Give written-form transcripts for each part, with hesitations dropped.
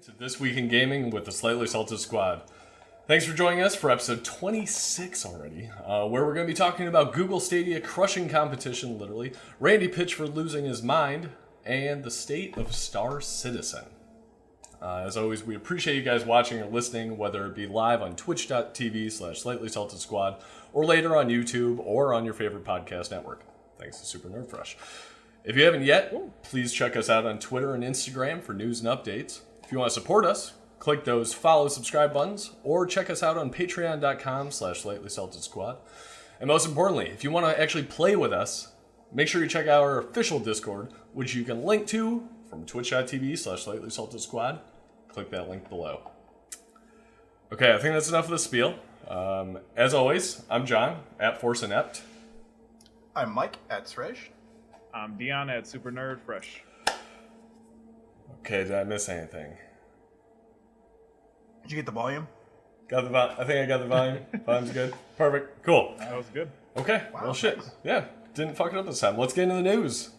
To This Week in Gaming with the Slightly Salted Squad. Thanks for joining us for episode 26 already, where we're going to be talking about Google Stadia crushing competition, literally, Randy Pitch for losing his mind, and the state of Star Citizen. As always, we appreciate you guys watching or listening, whether it be live on twitch.tv/Slightly Salted Squad, or later on YouTube, or on your favorite podcast network. Thanks to Super Nerd Fresh. If you haven't yet, please check us out on Twitter and Instagram for news and updates. If you want to support us, click those follow, subscribe buttons, or check us out on patreon.com/Slightly Salted Squad. And most importantly, if you want to actually play with us, make sure you check out our official Discord, which you can link to from twitch.tv/Slightly Salted Squad. Click that link below. Okay, I think that's enough of the spiel. As always, I'm John, at Force Inept. I'm Mike, at Sresh. I'm Deion, at Super Nerd Fresh. Okay, did I miss anything? Did you get the volume? I think I got the volume. Volume's good. Perfect. Cool. That was good. Okay. Wow, well, shit. nice. Yeah. Didn't fuck it up this time. Let's get into the news.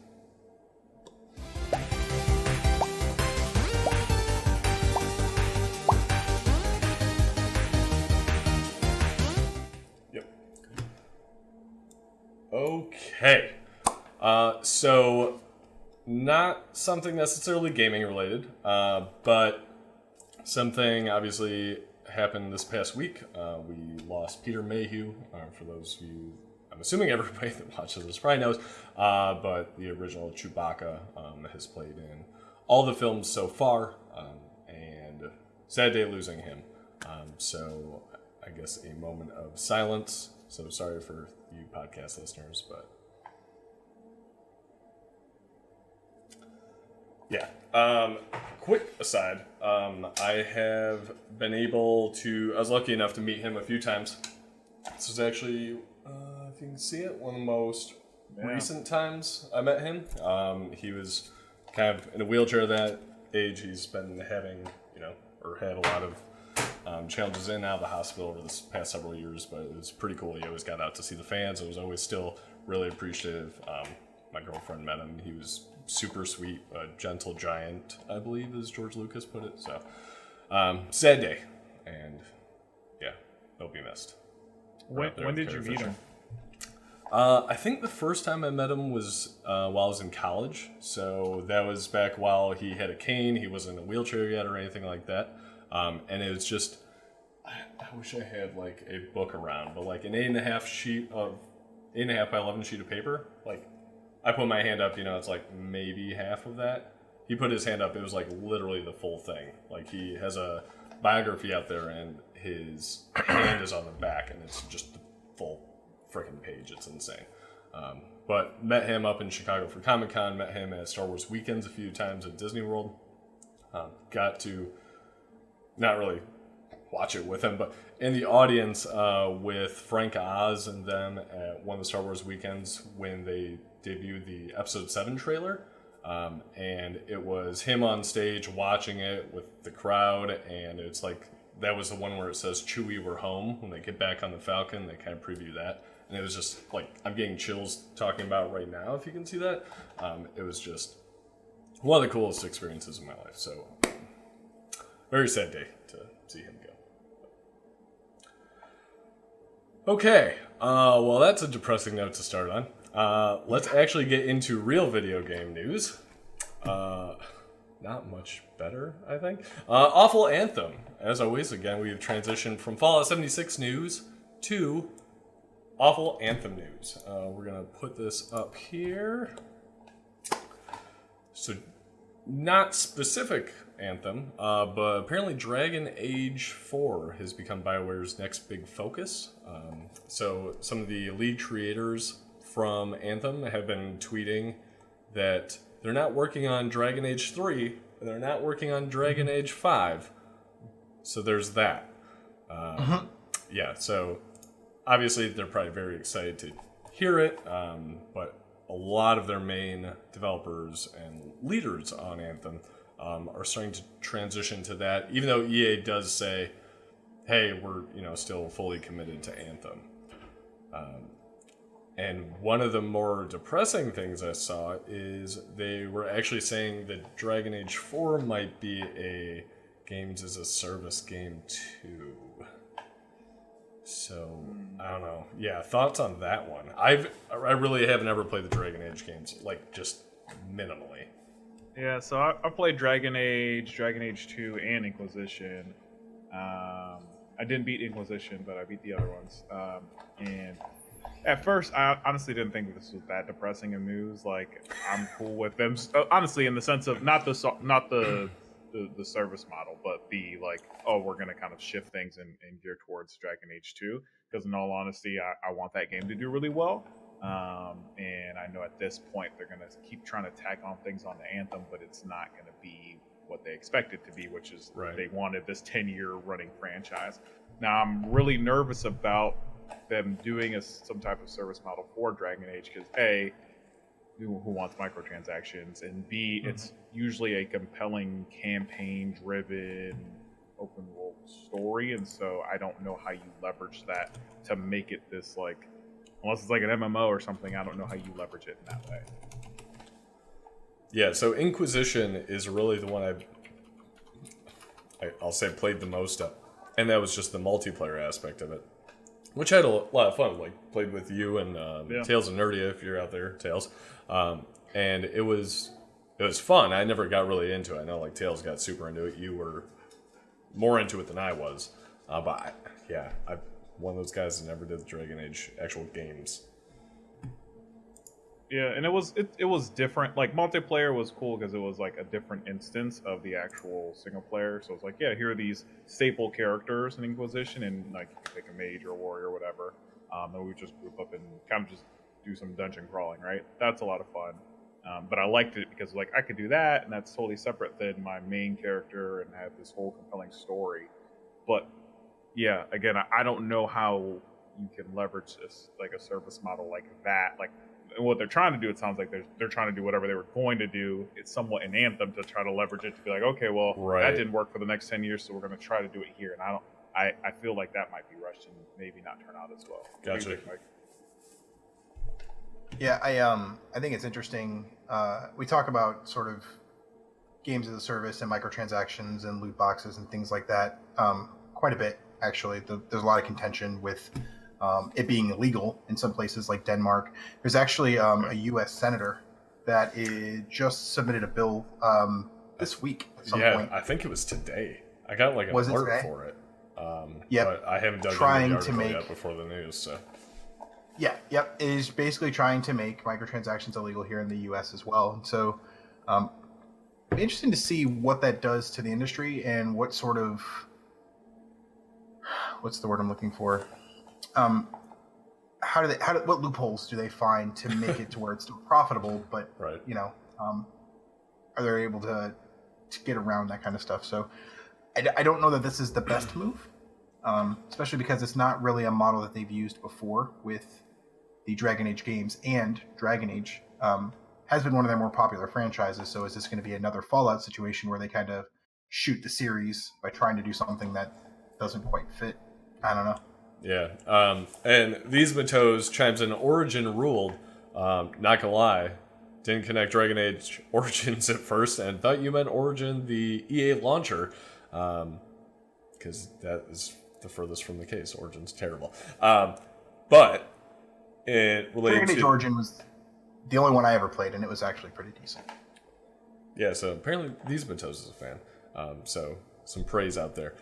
Yep. Okay. So, not something necessarily gaming related, but something obviously happened this past week. We lost Peter Mayhew, for those of you, I'm assuming everybody that watches this probably knows, but the original Chewbacca has played in all the films so far, and sad day losing him. So I guess a moment of silence. So sorry for you podcast listeners, but yeah. Quick aside, I have been able to, I was lucky enough to meet him a few times. This was actually, if you can see it, one of the most recent times I met him. He was kind of in a wheelchair at that age. He's been having, or had a lot of challenges in and out of the hospital over this past several years, but it was pretty cool. He always got out to see the fans. It was always still really appreciative. My girlfriend met him. He was super sweet, a gentle giant, I believe, as George Lucas put it. So, sad day, and yeah, he'll be missed. When did you meet him? I think the first time I met him was while I was in college. So that was back while he had a cane. He wasn't in a wheelchair yet or anything like that. And it was just, I wish I had like a book around, but like an 8.5 by 11 sheet of paper, like. I put my hand up, it's like maybe half of that. He put his hand up, it was like literally the full thing. Like he has a biography out there and his hand is on the back and it's just the full freaking page. It's insane. But met him up in Chicago for Comic-Con, met him at Star Wars Weekends a few times at Disney World. Got to not really watch it with him, but in the audience with Frank Oz and them at one of the Star Wars Weekends when they debuted the Episode 7 trailer, and it was him on stage watching it with the crowd, and it's like, that was the one where it says Chewie, we're home, when they get back on the Falcon. They kind of preview that, and it was just like, I'm getting chills talking about it right now, if you can see that. It was just one of the coolest experiences in my life, so very sad day to see him go. Okay, well, that's a depressing note to start on. Let's actually get into real video game news. Not much better, I think. Awful Anthem. As always, again, we've transitioned from Fallout 76 news to Awful Anthem news. We're going to put this up here. So, not specific Anthem, but apparently Dragon Age 4 has become BioWare's next big focus. So, some of the lead creators from Anthem have been tweeting that they're not working on Dragon Age 3, and they're not working on Dragon Age 5. So there's that. Yeah, so obviously they're probably very excited to hear it, but a lot of their main developers and leaders on Anthem are starting to transition to that, even though EA does say, hey, we're still fully committed to Anthem. And one of the more depressing things I saw is they were actually saying that Dragon Age 4 might be a games as a service game too. So I don't know. Yeah, thoughts on that one? I really haven't ever played the Dragon Age games, like just minimally. Yeah, so I played Dragon Age 2, and Inquisition. I didn't beat Inquisition, but I beat the other ones. And at first, I honestly didn't think this was that depressing of news. Like, I'm cool with them. Honestly, in the sense of not the service model, but the like, oh, we're gonna kind of shift things and gear towards Dragon Age 2. Because in all honesty, I want that game to do really well. And I know at this point they're gonna keep trying to tack on things on the Anthem, but it's not gonna be what they expect it to be, which is they wanted this 10-year running franchise. Now I'm really nervous about them doing some type of service model for Dragon Age because A, who wants microtransactions, and B, it's usually a compelling campaign-driven open world story, and so I don't know how you leverage that to make it this like, unless it's like an MMO or something, I don't know how you leverage it in that way. Yeah, so Inquisition is really the one I'll say played the most of, and that was just the multiplayer aspect of it, which I had a lot of fun. Like played with you and Tails and Nerdia, if you're out there, Tails, and it was fun. I never got really into it. I know like Tails got super into it. You were more into it than I was, but I'm one of those guys that never did the Dragon Age actual games. Yeah, and it was different. Like multiplayer was cool because it was like a different instance of the actual single player. So it's like, yeah, here are these staple characters in Inquisition, and like you can pick a mage or a warrior or whatever. And we just group up and kind of just do some dungeon crawling, right? That's a lot of fun. But I liked it because like I could do that, and that's totally separate than my main character and have this whole compelling story. But yeah, again, I don't know how you can leverage this like a service model like that, like. And what they're trying to do, it sounds like they're trying to do whatever they were going to do. It's somewhat in Anthem to try to leverage it to be like, okay, well, that didn't work for the next 10 years, so we're going to try to do it here. And I feel like that might be rushed and maybe not turn out as well. Gotcha. Yeah, I think it's interesting. We talk about sort of games as a service and microtransactions and loot boxes and things like that quite a bit, actually. There's a lot of contention with it being illegal in some places like Denmark. There's actually a U.S. senator that just submitted a bill this week at some point. I think it was today. I got like an alert for it. But I haven't dug into the article yet before the news. So. Yeah, yep. It is basically trying to make microtransactions illegal here in the U.S. as well. And so it'd be interesting to see what that does to the industry and what sort of, what's the word I'm looking for? What loopholes do they find to make it to where it's still profitable, but are they able to get around that kind of stuff? So I don't know that this is the best move, especially because it's not really a model that they've used before with the Dragon Age games, and Dragon Age has been one of their more popular franchises. So is this going to be another Fallout situation where they kind of shoot the series by trying to do something that doesn't quite fit? I don't know. Yeah, and These Matos chimes in, Origin ruled, not gonna lie, didn't connect Dragon Age Origins at first and thought you meant Origin, the EA launcher, because that is the furthest from the case. Origin's terrible. But it related Dragon Age Origin was the only one I ever played, and it was actually pretty decent. Yeah, so apparently These Matos is a fan, so some praise out there.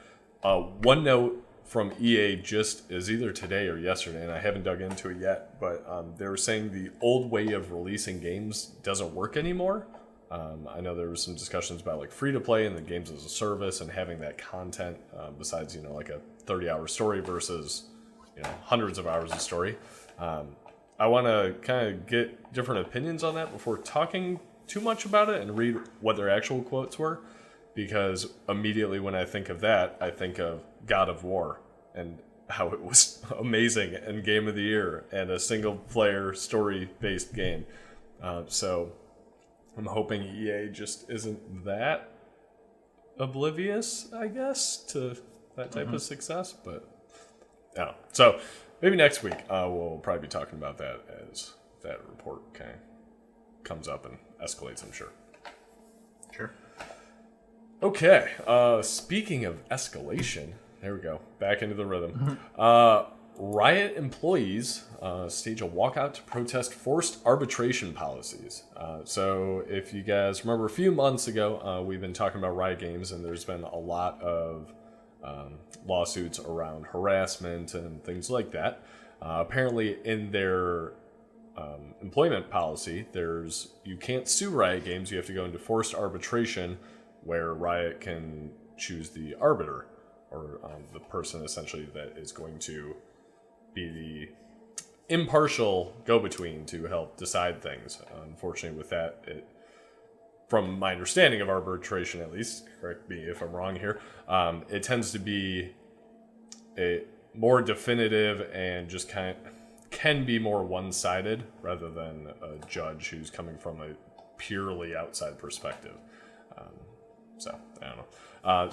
One note from EA just is either today or yesterday, and I haven't dug into it yet, but they were saying the old way of releasing games doesn't work anymore. I know there was some discussions about like free-to-play and the games as a service and having that content besides, like a 30-hour story versus, hundreds of hours of story. I want to kind of get different opinions on that before talking too much about it and read what their actual quotes were. Because immediately when I think of that, I think of God of War and how it was amazing and Game of the Year and a single-player story-based game. So I'm hoping EA just isn't that oblivious, I guess, to that type of success. But yeah, so maybe next week we'll probably be talking about that as that report kind of comes up and escalates, I'm sure. Sure. Okay. Speaking of escalation, there we go. Back into the rhythm. Riot employees stage a walkout to protest forced arbitration policies. So if you guys remember a few months ago, we've been talking about Riot Games, and there's been a lot of lawsuits around harassment and things like that. Apparently in their employment policy, you can't sue Riot Games. You have to go into forced arbitration where Riot can choose the arbiter, or the person essentially that is going to be the impartial go-between to help decide things. Unfortunately, with that, from my understanding of arbitration at least, correct me if I'm wrong here, it tends to be a more definitive and just can be more one-sided rather than a judge who's coming from a purely outside perspective. So, I don't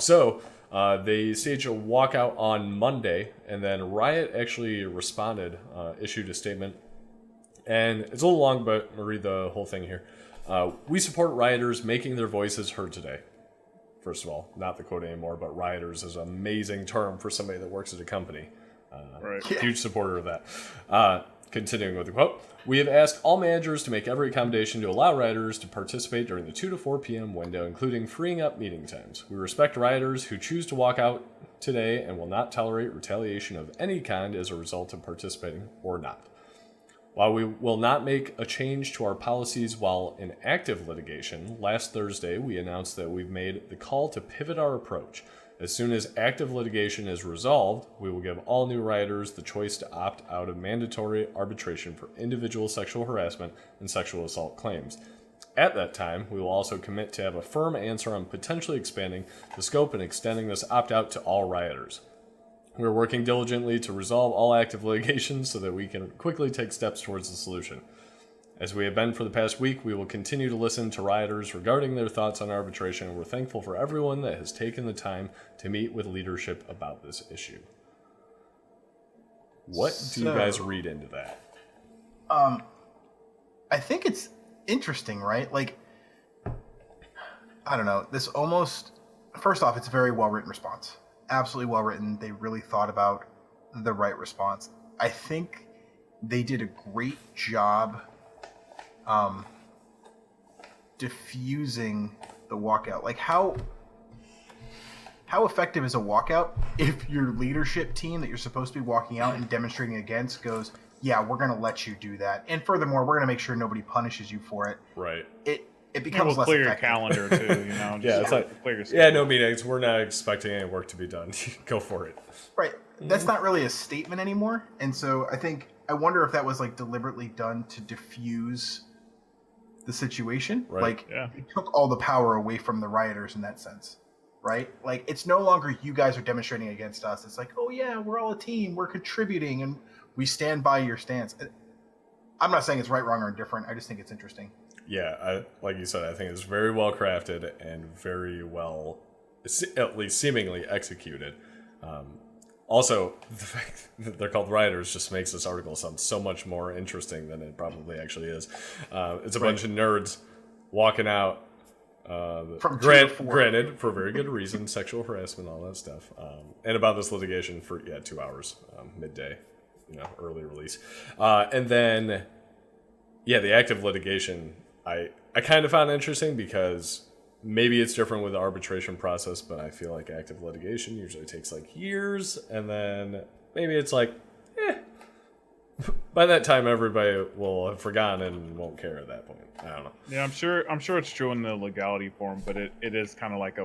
know. They staged a walkout on Monday, and then Riot actually responded, issued a statement. And it's a little long, but I'm going to read the whole thing here. We support rioters making their voices heard today. First of all, not the quote anymore, but rioters is an amazing term for somebody that works at a company. Right. Huge supporter of that. Continuing with the quote, we have asked all managers to make every accommodation to allow rioters to participate during the 2 to 4 p.m. window, including freeing up meeting times. We respect rioters who choose to walk out today and will not tolerate retaliation of any kind as a result of participating or not. While we will not make a change to our policies while in active litigation, last Thursday we announced that we've made the call to pivot our approach. As soon as active litigation is resolved, we will give all new rioters the choice to opt out of mandatory arbitration for individual sexual harassment and sexual assault claims. At that time, we will also commit to have a firm answer on potentially expanding the scope and extending this opt-out to all rioters. We are working diligently to resolve all active litigation so that we can quickly take steps towards the solution. As we have been for the past week, we will continue to listen to rioters regarding their thoughts on arbitration, and we're thankful for everyone that has taken the time to meet with leadership about this issue. What do you guys read into that? I think it's interesting, right? Like, I don't know. This almost... First off, it's a very well-written response. Absolutely well-written. They really thought about the right response. I think they did a great job diffusing the walkout. Like, how effective is a walkout if your leadership team that you're supposed to be walking out and demonstrating against goes, yeah, we're going to let you do that, and furthermore, we're going to make sure nobody punishes you for it. Right. It becomes less clear effective. Your calendar too, you know. Yeah, it's like clear your yeah, no meetings. We're not expecting any work to be done. Go for it. Right. That's not really a statement anymore, and so I wonder if that was like deliberately done to diffuse the situation. Right. Like, it took all the power away from the rioters in that sense. Right? Like, it's no longer you guys are demonstrating against us. It's like, oh yeah, we're all a team. We're contributing, and we stand by your stance. I'm not saying it's right, wrong, or indifferent. I just think it's interesting. Yeah, like you said, I think it's very well crafted and very well, at least seemingly executed. Also, the fact that they're called rioters just makes this article sound so much more interesting than it probably actually is. It's a bunch of nerds walking out. From granted, for very good reason, sexual harassment, all that stuff, and about this litigation for 2 hours, midday, early release, and then the active litigation. I kind of found interesting because maybe it's different with the arbitration process, but I feel like active litigation usually takes like years, and then maybe it's like, by that time everybody will have forgotten and won't care at that point. I don't know. Yeah, I'm sure it's true in the legality form, but it is kind of like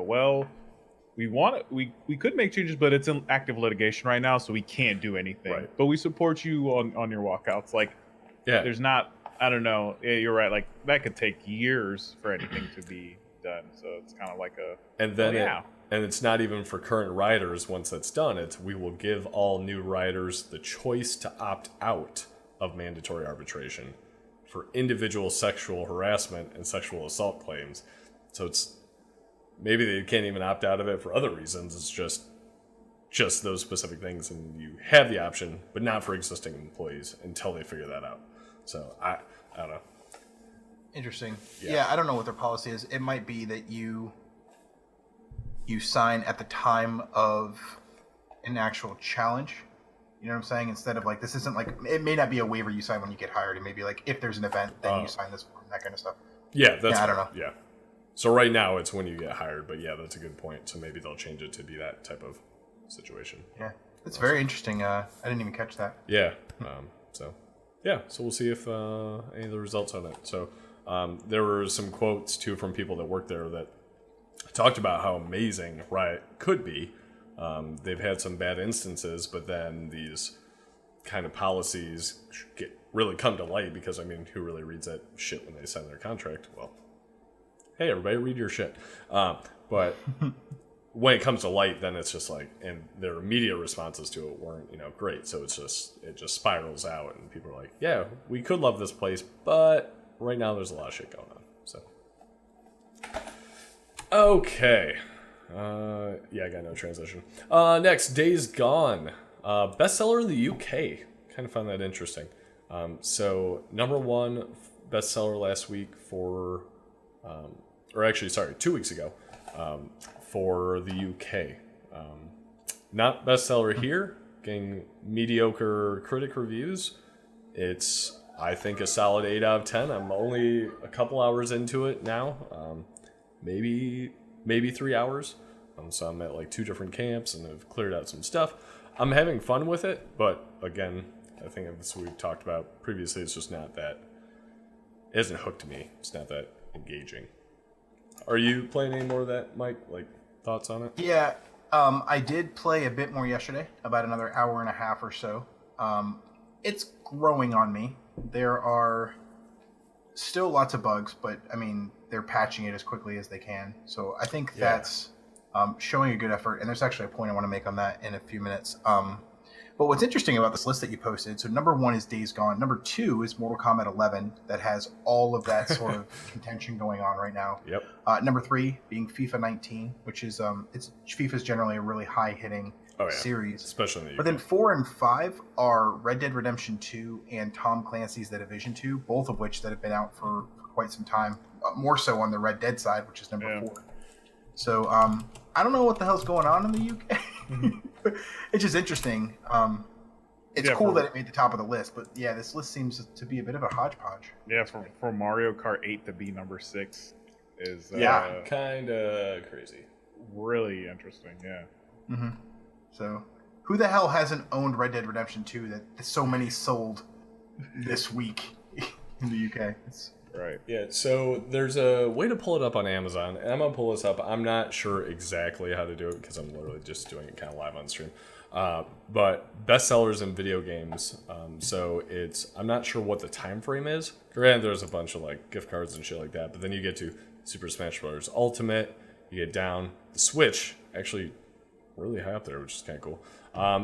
we could make changes, but it's in active litigation right now, so we can't do anything. Right. But we support you on your walkouts. Like, there's not. I don't know. Yeah, you're right. Like, that could take years for anything to be done. So it's kind of like and it's not even for current rioters. Once that's done, we will give all new rioters the choice to opt out of mandatory arbitration for individual sexual harassment and sexual assault claims. So it's maybe they can't even opt out of it for other reasons. It's just those specific things, and you have the option, but not for existing employees until they figure that out. So I don't know. Interesting. Yeah, I don't know what their policy is. It might be that you sign at the time of an actual challenge. You know what I'm saying? Instead of like, this isn't like, it may not be a waiver you sign when you get hired. It may be like, if there's an event, then you sign this form, that kind of stuff. Yeah, I don't know. Yeah. So right now it's when you get hired, but yeah, that's a good point. So maybe they'll change it to be that type of situation. Yeah, it's very interesting. I didn't even catch that. Yeah. So we'll see if any of the results on it. So there were some quotes too from people that worked there that talked about how amazing Riot could be. They've had some bad instances, but then these kind of policies really come to light because, I mean, who really reads that shit when they sign their contract? Well, hey, everybody, read your shit. But when it comes to light, then it's just like, and their immediate responses to it weren't, great. So it just spirals out, and people are like, yeah, we could love this place, but right now there's a lot of shit going on. So, okay. Yeah, I got no transition. Next, Days Gone. Bestseller in the UK. Kind of found that interesting. So, number one bestseller last week for, 2 weeks ago, for the UK. Not bestseller here, getting mediocre critic reviews. It's, I think, a solid 8 out of 10. I'm only a couple hours into it now. Maybe 3 hours. So I'm at like 2 different camps and I've cleared out some stuff. I'm having fun with it, but again, I think this we've talked about previously. It's just not that. It hasn't hooked me. It's not that engaging. Are you playing any more of that, Mike? Like thoughts on it? Yeah, I did play a bit more yesterday, about another hour and a half or so. It's growing on me. There are still lots of bugs, but I mean, they're patching it as quickly as they can. So I think that's showing a good effort. And there's actually a point I want to make on that in a few minutes. But what's interesting about this list that you posted, so number 1 is Days Gone. Number 2 is Mortal Kombat 11 that has all of that sort of contention going on right now. Yep. Number 3 being FIFA 19, which is FIFA's generally a really high-hitting series. Especially in the UK. But then 4 and 5 are Red Dead Redemption 2 and Tom Clancy's The Division 2, both of which that have been out for quite some time. More so on the Red Dead side, which is number 4. So I don't know what the hell's going on in the UK. It's just interesting. It's cool that it made the top of the list, but yeah, this list seems to be a bit of a hodgepodge. Yeah, for Mario Kart 8 to be number 6 is kind of crazy. Really interesting. Yeah. Mm-hmm. So, who the hell hasn't owned Red Dead Redemption 2 that so many sold this week in the UK? Right. Yeah, so there's a way to pull it up on Amazon, and I'm going to pull this up. I'm not sure exactly how to do it because I'm literally just doing it kind of live on stream. But bestsellers in video games. So I'm not sure what the time frame is. Granted, there's a bunch of like gift cards and shit like that, but then you get to Super Smash Bros. Ultimate, you get down the Switch, actually really high up there, which is kind of cool.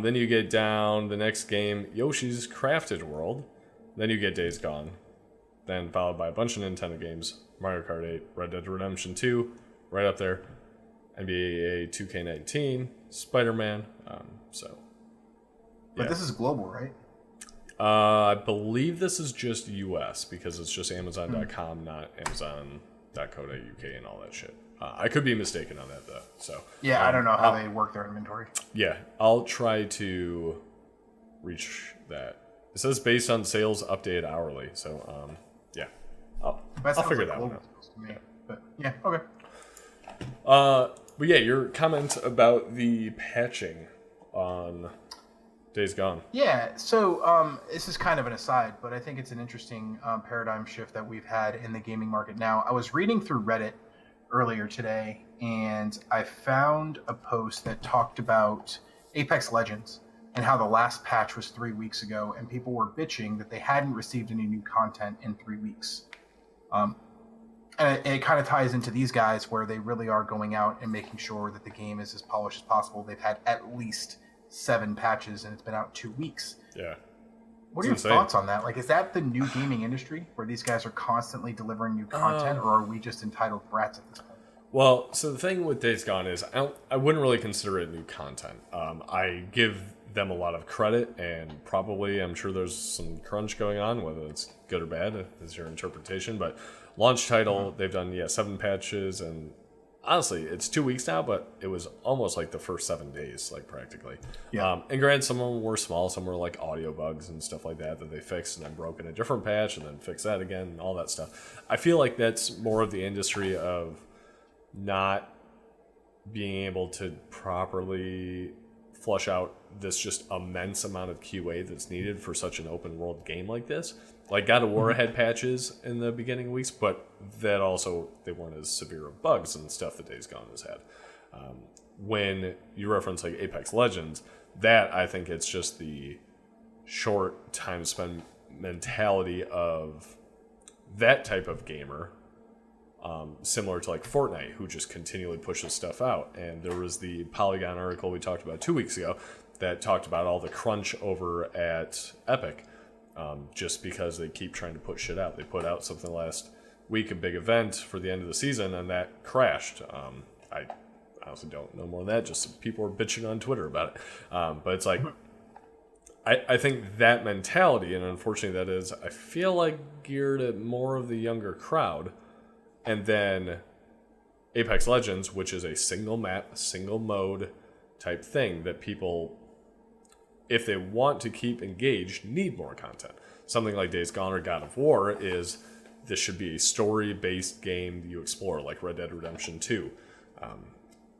Then you get down the next game, Yoshi's Crafted World. Then you get Days Gone. Then followed by a bunch of Nintendo games, Mario Kart 8, Red Dead Redemption 2, right up there, NBA 2K19, Spider-Man, But this is global, right? I believe this is just US, because it's just Amazon.com, not Amazon.co.uk and all that shit. I could be mistaken on that, though. So yeah, I don't know how they work their inventory. Yeah, I'll try to reach that. It says based on sales updated hourly, so yeah, I'll figure that one out. Yeah. But yeah, okay. But yeah, your comment about the patching on Days Gone. Yeah, so this is kind of an aside, but I think it's an interesting paradigm shift that we've had in the gaming market now. I was reading through Reddit earlier today, and I found a post that talked about Apex Legends and how the last patch was 3 weeks ago, and people were bitching that they hadn't received any new content in 3 weeks. And it kind of ties into these guys where they really are going out and making sure that the game is as polished as possible. They've had at least 7 patches, and it's been out 2 weeks. Yeah. What are your thoughts on that? Like, is that the new gaming industry where these guys are constantly delivering new content, or are we just entitled brats at this point? Well, so the thing with Days Gone is I wouldn't really consider it new content. I give them a lot of credit, and probably I'm sure there's some crunch going on, whether it's good or bad is your interpretation. But launch title, they've done 7 patches, and honestly, it's 2 weeks now, but it was almost like the first 7 days, like practically. Yeah. And granted, some of them were small, some were like audio bugs and stuff like that they fixed and then broke in a different patch and then fixed that again and all that stuff. I feel like that's more of the industry of not being able to properly flush out this just immense amount of QA that's needed for such an open world game like this. Like God of War had patches in the beginning weeks, but that also, they weren't as severe of bugs and stuff that Days Gone has had. When you reference like Apex Legends, that I think it's just the short time spent mentality of that type of gamer, similar to like Fortnite, who just continually pushes stuff out. And there was the Polygon article we talked about 2 weeks ago that talked about all the crunch over at Epic. Just because they keep trying to put shit out. They put out something last week, a big event for the end of the season, and that crashed. I honestly don't know more than that. Just people were bitching on Twitter about it. But it's like, I think that mentality, and unfortunately that is, I feel like geared at more of the younger crowd. And then Apex Legends, which is a single map, single mode type thing that people, if they want to keep engaged, need more content. Something like Days Gone or God of War is, this should be a story-based game that you explore, like Red Dead Redemption 2.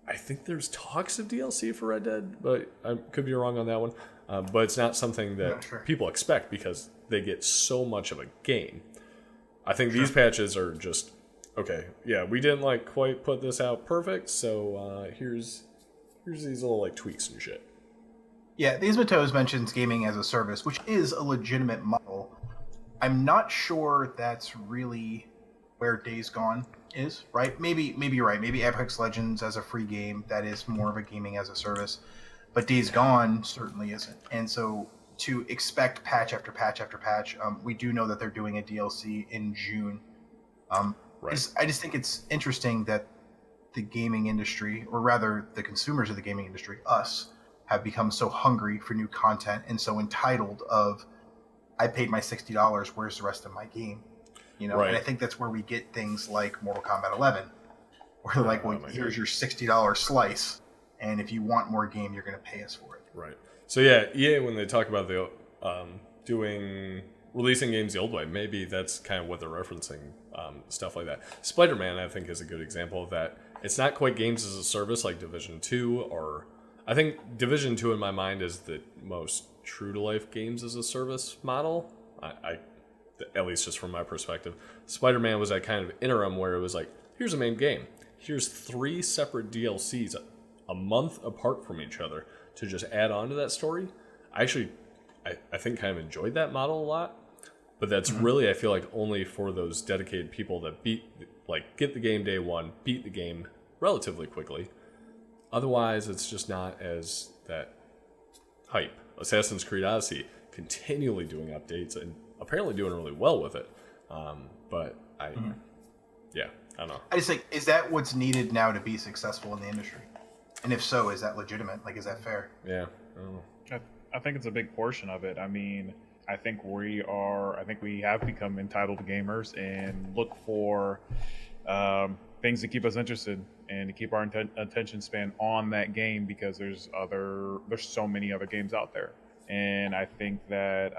I think there's talks of DLC for Red Dead, but I could be wrong on that one. But it's not something that people expect because they get so much of a game. I think these patches are just, okay, yeah, we didn't like quite put this out perfect, so here's these little like tweaks and shit. Yeah, These Matos mentions gaming as a service, which is a legitimate model. I'm not sure that's really where Days Gone is, right? Maybe you're right. Maybe Apex Legends as a free game, that is more of a gaming as a service. But Days Gone certainly isn't. And so to expect patch after patch after patch, we do know that they're doing a DLC in June. Right. I just think it's interesting that the gaming industry, or rather the consumers of the gaming industry, us, have become so hungry for new content and so entitled of, I paid my $60, where's the rest of my game? You know, and I think that's where we get things like Mortal Kombat 11, where they're like, well, here's your $60 slice, and if you want more game, you're going to pay us for it. Right. So yeah, EA, when they talk about the releasing games the old way, maybe that's kind of what they're referencing, stuff like that. Spider-Man, I think, is a good example of that. It's not quite games as a service like Division 2, or I think Division 2 in my mind is the most true-to-life games as a service model. I at least just from my perspective. Spider-Man was that kind of interim where it was like, here's a main game. Here's 3 separate DLCs a month apart from each other to just add on to that story. I think kind of enjoyed that model a lot. But that's really, I feel like, only for those dedicated people that get the game day one, beat the game relatively quickly. Otherwise, it's just not as that hype. Assassin's Creed Odyssey, continually doing updates and apparently doing really well with it. But I don't know. I just think, is that what's needed now to be successful in the industry? And if so, is that legitimate? Like, is that fair? Yeah, I don't know. I think it's a big portion of it. I mean, I think we have become entitled gamers and look for things to keep us interested and to keep our attention span on that game, because there's so many other games out there. And I think that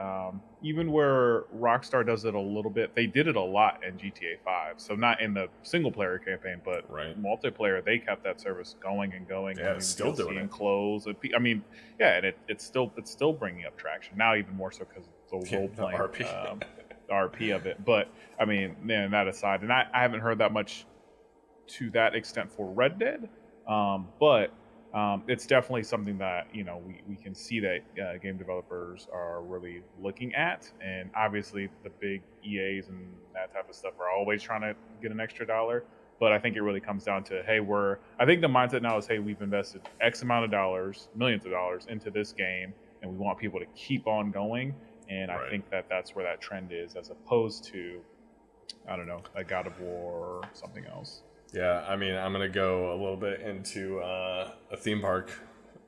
even where Rockstar does it a little bit, they did it a lot in GTA 5. So not in the single player campaign, but multiplayer, they kept that service going and going. Yeah, it's still doing it. Close. I mean, yeah, and it's still bringing up traction now, even more so because it's a role playing RP of it. But I mean, man, that aside, and I haven't heard that much to that extent for Red Dead, but it's definitely something that, you know, we can see that game developers are really looking at. And obviously the big EAs and that type of stuff are always trying to get an extra dollar. But I think it really comes down to, hey, I think the mindset now is, hey, we've invested X amount of dollars, millions of dollars into this game, and we want people to keep on going. And I think that's where that trend is, as opposed to, I don't know, a God of War or something else. Yeah, I mean, I'm going to go a little bit into a theme park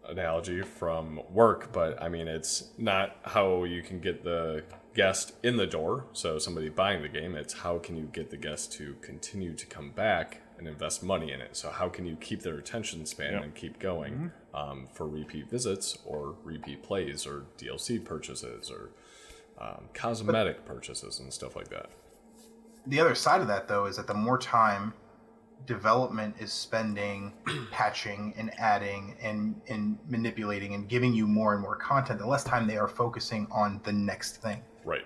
analogy from work, but I mean, it's not how you can get the guest in the door, so somebody buying the game, it's how can you get the guest to continue to come back and invest money in it. So how can you keep their attention span and keep going for repeat visits or repeat plays or DLC purchases or cosmetic purchases and stuff like that? The other side of that, though, is that the more time development is spending patching and adding and manipulating and giving you more and more content, the less time they are focusing on the next thing. Right.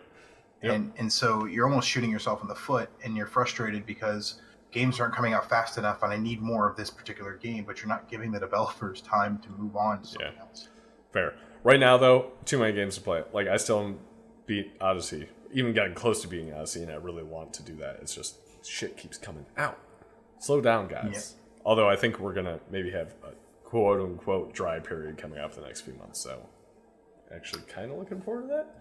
Yep. And so you're almost shooting yourself in the foot, and you're frustrated because games aren't coming out fast enough and I need more of this particular game, but you're not giving the developers time to move on to something else. Fair. Right now, though, too many games to play. Like, I still haven't beat Odyssey, even getting close to beating Odyssey, and I really want to do that. It's just shit keeps coming out. Slow down, guys. Yeah. Although I think we're going to maybe have a quote-unquote dry period coming up the next few months, so actually kind of looking forward to that.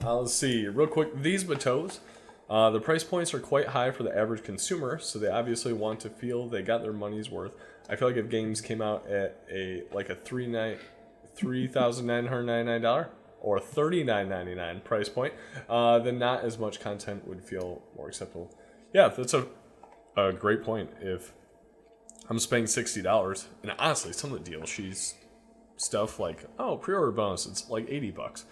Let's see. Real quick, these bateaus, the price points are quite high for the average consumer, so they obviously want to feel they got their money's worth. I feel like if games came out at a $3,999 or $39.99 price point, then not as much content would feel more acceptable. Yeah, that's a great point. If I'm spending $60, and honestly, some of the DLC stuff like, pre-order bonus, it's like $80.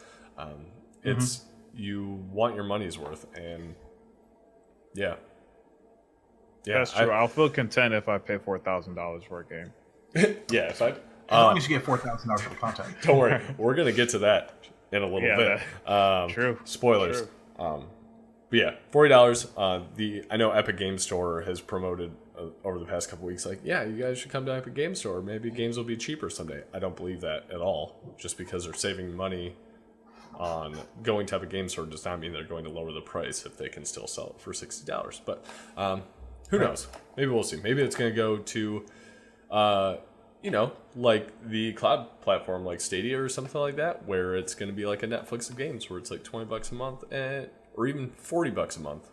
It's you want your money's worth, and yeah, that's true. I'll feel content if I pay $4,000 for a game. Yeah, if I as long as you get $4,000 for content. Don't worry, we're gonna get to that in a little bit. True. Spoilers. True. But yeah, $40. I know Epic Game Store has promoted over the past couple weeks, like, yeah, you guys should come to Epic Game Store. Maybe games will be cheaper someday. I don't believe that at all. Just because they're saving money on going to Epic Game Store does not mean they're going to lower the price if they can still sell it for $60. But who knows? Maybe we'll see. Maybe it's going to go to, like the cloud platform like Stadia or something like that, where it's going to be like a Netflix of games, where it's like $20 a month or even $40 a month.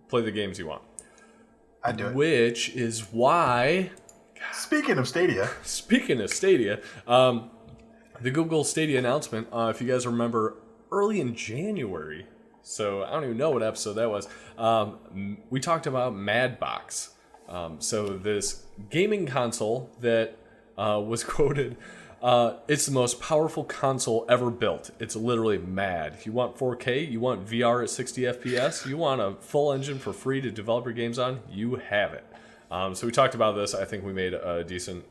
Play the games you want. I'd do it. Which is why... Speaking of Stadia, the Google Stadia announcement, if you guys remember, early in January, so I don't even know what episode that was, we talked about Madbox. So this gaming console that was quoted, it's the most powerful console ever built. It's literally mad. You want 4K, you want VR at 60 FPS, you want a full engine for free to develop your games on, you have it. So we talked about this. I think we made a decent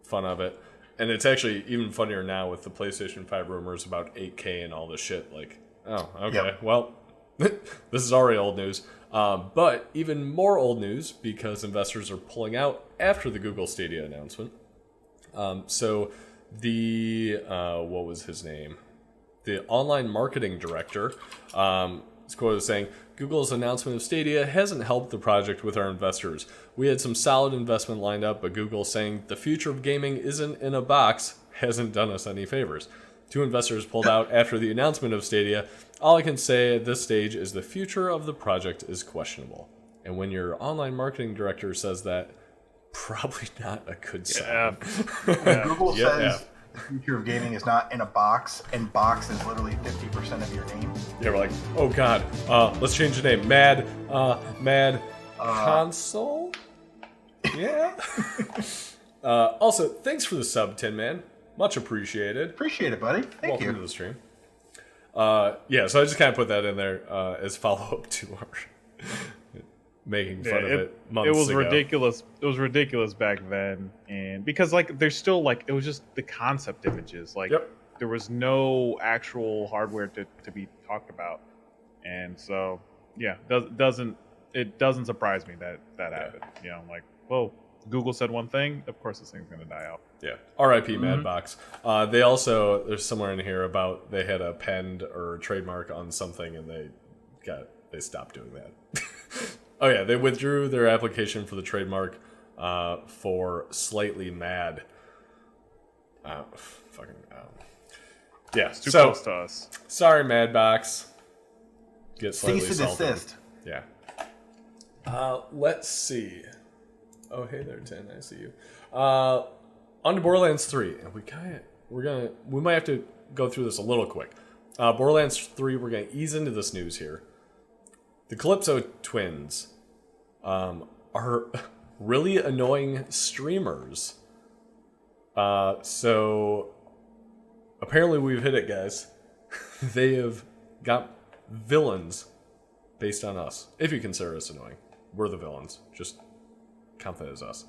fun of it. And it's actually even funnier now with the PlayStation 5 rumors about 8K and all this shit. Like, oh, okay, well, this is already old news. But even more old news because investors are pulling out after the Google Stadia announcement. So the, what was his name? The online marketing director is quoted as saying, Google's announcement of Stadia hasn't helped the project with our investors. We had some solid investment lined up, but Google saying the future of gaming isn't in a box hasn't done us any favors. 2 investors pulled out after the announcement of Stadia. All I can say at this stage is the future of the project is questionable. And when your online marketing director says that, probably not a good sign. Google says the future of gaming is not in a box, and box is literally 50% of your name. Yeah, we're like, oh god, let's change the name. Mad Console? Yeah. Also, thanks for the sub, Tin Man. Much appreciated. Appreciate it, buddy. Thank you. Welcome to the stream. So I just kind of put that in there as follow-up to our making fun of it months ago. It was ridiculous. It was ridiculous back then, and because like there's still like it was just the concept images. Like there was no actual hardware to be talked about, and so it doesn't surprise me that happened. You know, like, whoa, Google said one thing, of course this thing's gonna die out. Yeah. R.I.P. Madbox. They also, there's somewhere in here about they had a patent or trademark on something and they stopped doing that. Oh yeah, they withdrew their application for the trademark for Slightly Mad. Yeah, it's too close to us. Sorry, Madbox. Get slightly cease and desist. Yeah. Let's see. Oh, hey there, Tin. I see you. On to Borderlands 3, and we might have to go through this a little quick. Borderlands 3, we're gonna ease into this news here. The Calypso twins are are really annoying streamers. So apparently we've hit it, guys. They have got villains based on us. If you consider us annoying, we're the villains. Just count that as us.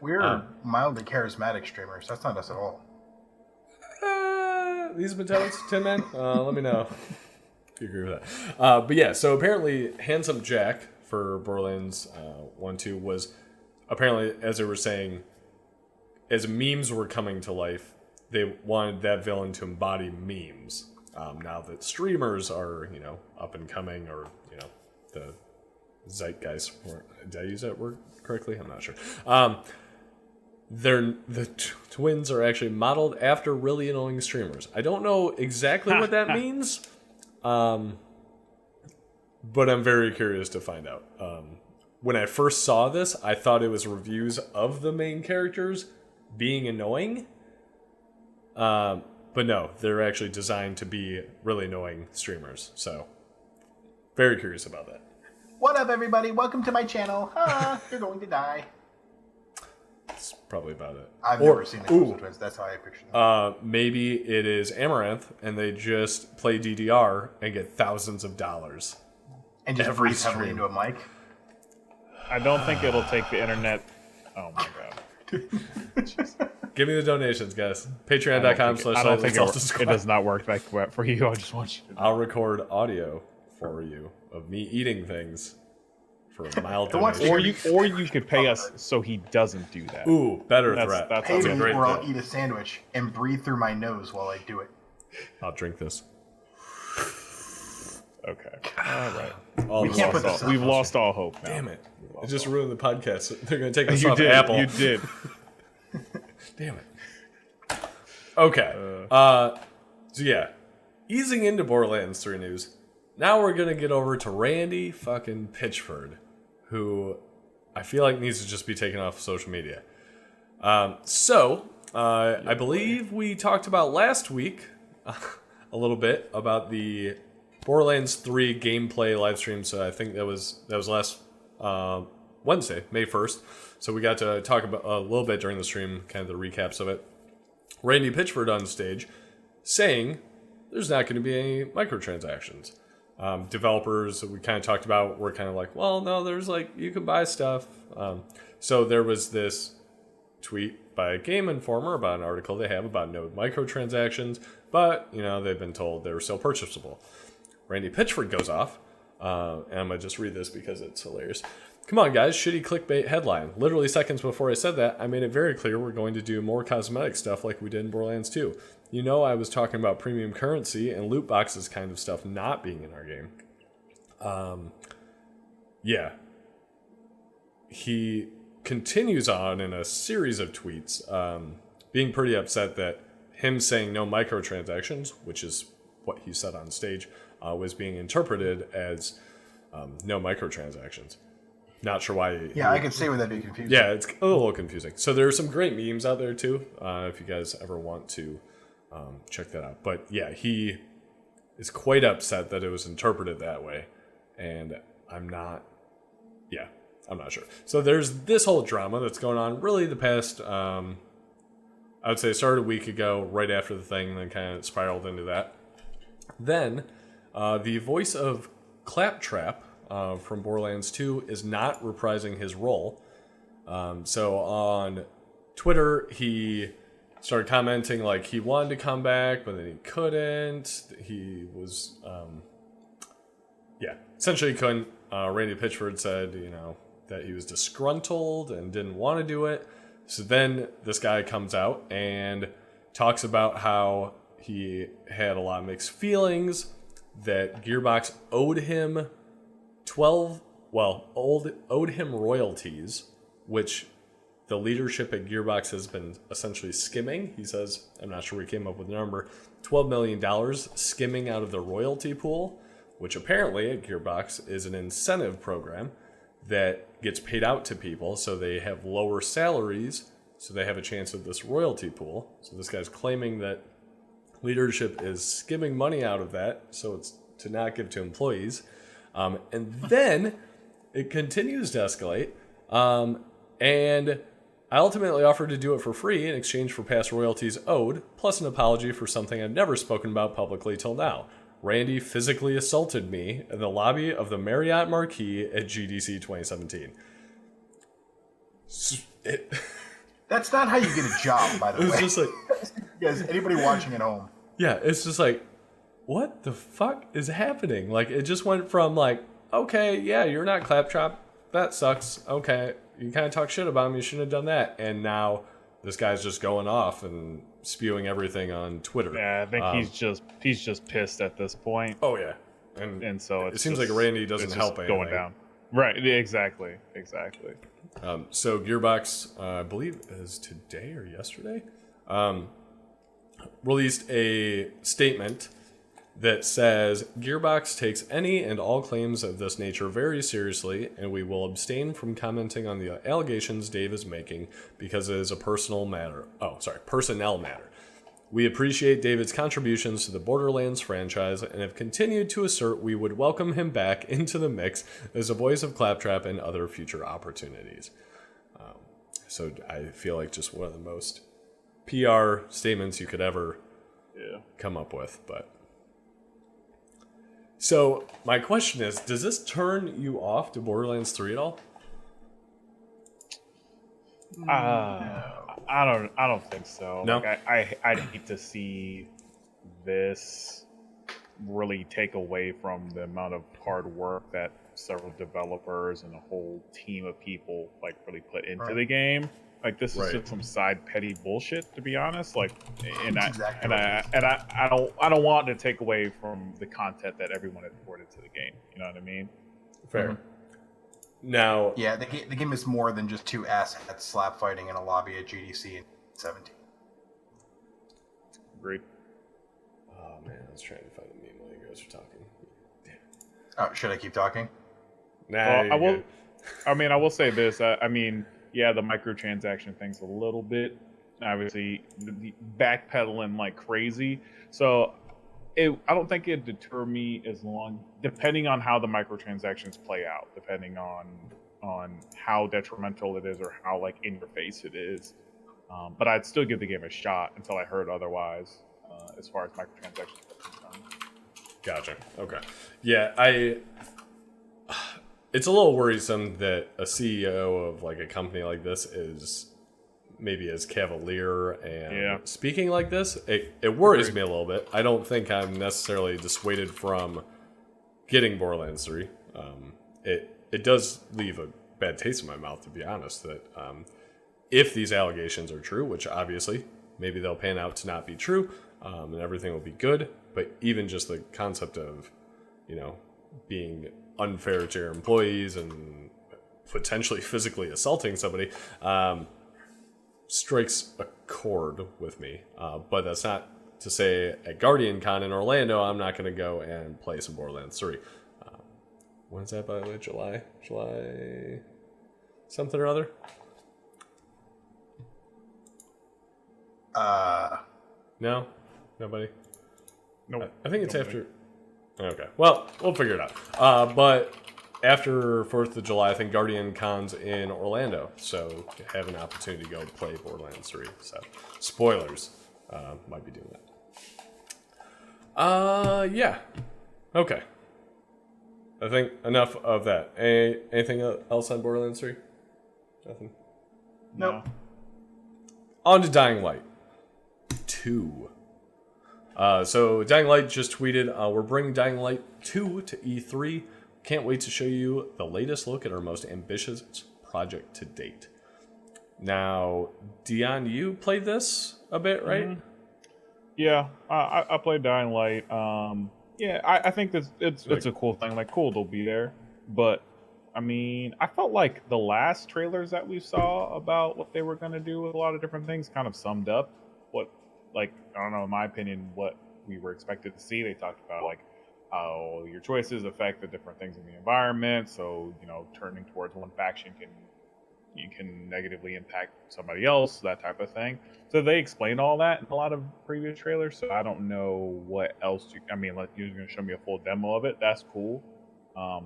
We're mildly charismatic streamers. That's not us at all. These have been tones, Tin Man. Let me know if you agree with that. But yeah, so apparently Handsome Jack for Borderlands 1-2 was apparently, as they were saying, as memes were coming to life, they wanted that villain to embody memes. Now that streamers are, up and coming, or, the zeitgeist, did I use that word correctly? I'm not sure. The twins are actually modeled after really annoying streamers. I don't know exactly what that means, but I'm very curious to find out. When I first saw this, I thought it was reviews of the main characters being annoying. But no, they're actually designed to be really annoying streamers. So, very curious about that. What up, everybody? Welcome to my channel. You're going to die. That's probably about it. I've never seen the twins. That's how I picture them. Maybe it is Amaranth, and they just play DDR and get thousands of dollars. And just breathe heavily into a mic. I don't think it'll take the internet. Oh my god. Give me the donations, guys. Patreon.com/. I don't think it does not work that way for you. I just want you to know. I'll record audio for you of me eating things for a mild donation. Or you could pay us so he doesn't do that. Ooh, better threat. That's Pay a me great or I'll threat. eat a sandwich and breathe through my nose while I do it. I'll drink this. Okay. All right. We can't put this. We've lost all hope now. Damn it. I just ruined the podcast. They're going to take us You off did. Apple. You did. Damn it. Okay. So yeah, easing into Borderlands 3 news. Now we're gonna get over to Randy fucking Pitchford, who I feel like needs to just be taken off of social media. I believe we talked about last week a little bit about the Borderlands 3 gameplay live stream. So I think that was last Wednesday, May 1st. So we got to talk about a little bit during the stream, kind of the recaps of it. Randy Pitchford on stage saying there's not going to be any microtransactions. Developers that we kind of talked about were kind of like, well, no, there's like, you can buy stuff. So there was this tweet by Game Informer about an article they have about no microtransactions, but, they've been told they were still purchasable. Randy Pitchford goes off, and I'm going to just read this because it's hilarious. Come on, guys, shitty clickbait headline. Literally seconds before I said that, I made it very clear we're going to do more cosmetic stuff like we did in Borderlands 2. I was talking about premium currency and loot boxes kind of stuff not being in our game. Yeah. He continues on in a series of tweets, being pretty upset that him saying no microtransactions, which is what he said on stage, was being interpreted as no microtransactions. Not sure why. I could see where that'd be confusing. Yeah, it's a little confusing. So there are some great memes out there too, if you guys ever want to check that out. But yeah, he is quite upset that it was interpreted that way, and I'm not sure. So there's this whole drama that's going on really the past, I would say it started a week ago, right after the thing, and then kind of spiraled into that. Then the voice of Claptrap from Borderlands 2 is not reprising his role. So on Twitter, he started commenting like he wanted to come back, but then he couldn't. He was, essentially he couldn't. Randy Pitchford said, that he was disgruntled and didn't want to do it. So then this guy comes out and talks about how he had a lot of mixed feelings, that Gearbox owed him owed him royalties, which the leadership at Gearbox has been essentially skimming. He says, I'm not sure we came up with the number, $12 million skimming out of the royalty pool, which apparently at Gearbox is an incentive program that gets paid out to people so they have lower salaries, so they have a chance at this royalty pool. So this guy's claiming that leadership is skimming money out of that, so it's to not give to employees. And then it continues to escalate And I ultimately offered to do it for free in exchange for past royalties owed, plus an apology for something I've never spoken about publicly till now. Randy physically assaulted me in the lobby of the Marriott Marquis at GDC 2017. That's not how you get a job, by the way. It's just like, guys, anybody watching at home? yeah, it's just like, what the fuck is happening? Like, it just went from like, okay, yeah, you're not Claptrap. That sucks. Okay, you kind of talk shit about him. You shouldn't have done that. And now this guy's just going off and spewing everything on Twitter. Yeah, I think he's just pissed at this point. Oh yeah, and so it seems like Randy doesn't help anything. Going down. Right. Exactly. So Gearbox, I believe is today or yesterday, released a statement that says Gearbox takes any and all claims of this nature very seriously, and we will abstain from commenting on the allegations Dave is making because it is a personnel matter. We appreciate David's contributions to the Borderlands franchise and have continued to assert we would welcome him back into the mix as a voice of Claptrap and other future opportunities. So I feel like just one of the most PR statements you could ever come up with, but... So, my question is, does this turn you off to Borderlands 3 at all? I don't think so. No? Like, I'd hate to see this really take away from the amount of hard work that several developers and a whole team of people like really put into the game. Like, this is just some side petty bullshit, to be honest. Like, I don't want to take away from the content that everyone has poured into the game. You know what I mean? Fair. Now, yeah, the game is more than just two assets slap fighting in a lobby at GDC in 17. Agreed. Oh man, I was trying to find a meme while you guys were talking. Damn. Oh, should I keep talking? Nah, well, I will. I mean, I will say this. Yeah, the microtransaction thing's a little bit, obviously, backpedaling like crazy. So I don't think it'd deter me as long, depending on how the microtransactions play out, depending on how detrimental it is or how like in your face it is. But I'd still give the game a shot until I heard otherwise, as far as microtransactions are concerned. Gotcha. Okay. Yeah, it's a little worrisome that a CEO of like a company like this is maybe as cavalier and speaking like this. It worries me a little bit. I don't think I'm necessarily dissuaded from getting Borderlands 3. It does leave a bad taste in my mouth, to be honest, that if these allegations are true, which obviously maybe they'll pan out to not be true, and everything will be good, but even just the concept of, being unfair to your employees and potentially physically assaulting somebody strikes a chord with me. But that's not to say at Guardian Con in Orlando I'm not going to go and play some Borderlands 3. When is that, by the way? July something or other? No? Nobody? Nope. I think it's after... Okay. Well, we'll figure it out. But after 4th of July, I think Guardian Con's in Orlando. So have an opportunity to go play Borderlands 3. So, spoilers. Might be doing that. Yeah. Okay. I think enough of that. Anything else on Borderlands 3? Nothing? Nope. On to Dying Light 2. So Dying Light just tweeted, we're bringing Dying Light 2 to E3. Can't wait to show you the latest look at our most ambitious project to date. Now, Deion, you played this a bit, right? Mm-hmm. Yeah, I played Dying Light. Yeah, I think it's a cool thing. Like, cool, they'll be there. But, I mean, I felt like the last trailers that we saw about what they were going to do with a lot of different things kind of summed up what, like, I don't know, in my opinion, what we were expected to see. They talked about, like, how your choices affect the different things in the environment. So, turning towards one faction can negatively impact somebody else, that type of thing. So they explained all that in a lot of previous trailers. So I don't know what else like, you're going to show me a full demo of it. That's cool.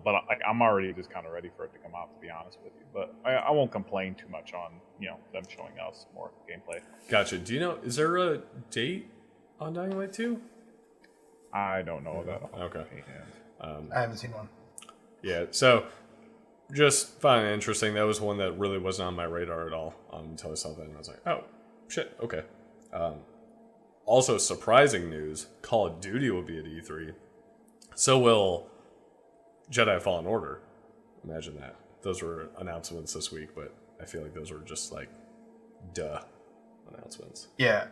But I'm already just kind of ready for it to come out, to be honest with you. But I won't complain too much on them showing us more gameplay. Gotcha. Do you know? Is there a date on Dying Light 2? I don't know that. Okay. I haven't seen one. Yeah. So just find it interesting. That was one that really wasn't on my radar at all until I saw that, and I was like, oh shit. Okay. Also, surprising news: Call of Duty will be at E3. So will Jedi Fallen Order. Imagine that. Those were announcements this week, but I feel like those were just like duh announcements. Yeah.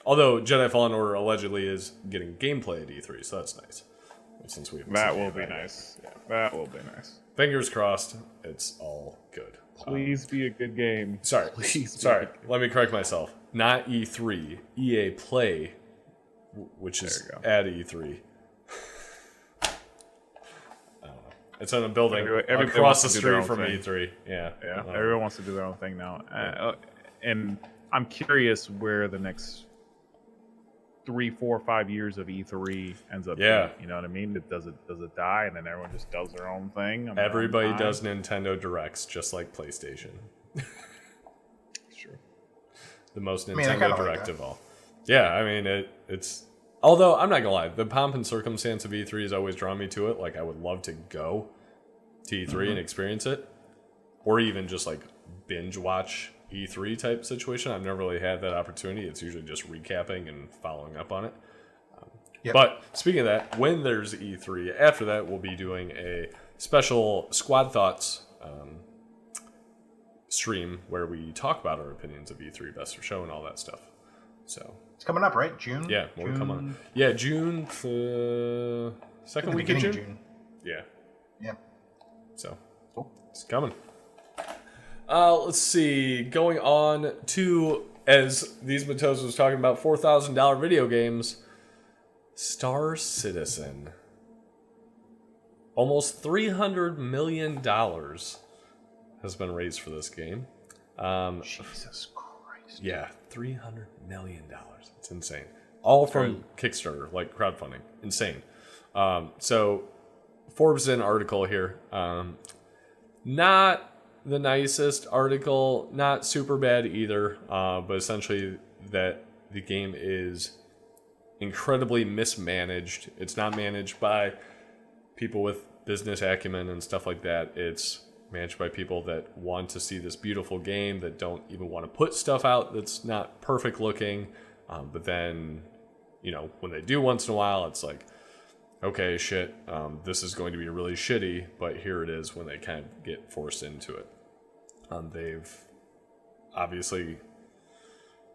Although Jedi Fallen Order allegedly is getting gameplay at E3, so that's nice. Since we that will be nice. Yeah, that will be nice. Fingers crossed. It's all good. Please be a good game. Sorry. Let me correct myself. Not E3. EA Play, which is at E3. It's in a building across the street from E3. Yeah. Everyone wants to do their own thing now. And I'm curious where the next 3, 4, 5 years of E3 ends up being. You know what I mean? Does it die and then everyone just does their own thing? Everybody does Nintendo Directs just like PlayStation. It's true. The most Nintendo Direct of all. Yeah, I mean it's. Although, I'm not gonna lie, the pomp and circumstance of E3 has always drawn me to it. Like, I would love to go to E3 and experience it. Or even just, like, binge watch E3 type situation. I've never really had that opportunity. It's usually just recapping and following up on it. But, speaking of that, when there's E3, after that, we'll be doing a special Squad Thoughts stream where we talk about our opinions of E3, Best of Show, and all that stuff. So... It's coming up, right? June? Yeah, more to come on. Yeah, June, second week of June. Yeah. Yeah. So, it's coming. Let's see. Going on to, as these Matos was talking about, $4,000 video games. Star Citizen. Almost $300 million has been raised for this game. Jesus Christ. Yeah, $300 million. It's insane. All from Kickstarter, like crowdfunding. Insane. So, Forbes did an article here. Not the nicest article, not super bad either, but essentially that the game is incredibly mismanaged. It's not managed by people with business acumen and stuff like that. It's managed by people that want to see this beautiful game, that don't even want to put stuff out that's not perfect looking. But then, when they do once in a while, it's like, okay, shit, this is going to be really shitty, but here it is when they kind of get forced into it. They've obviously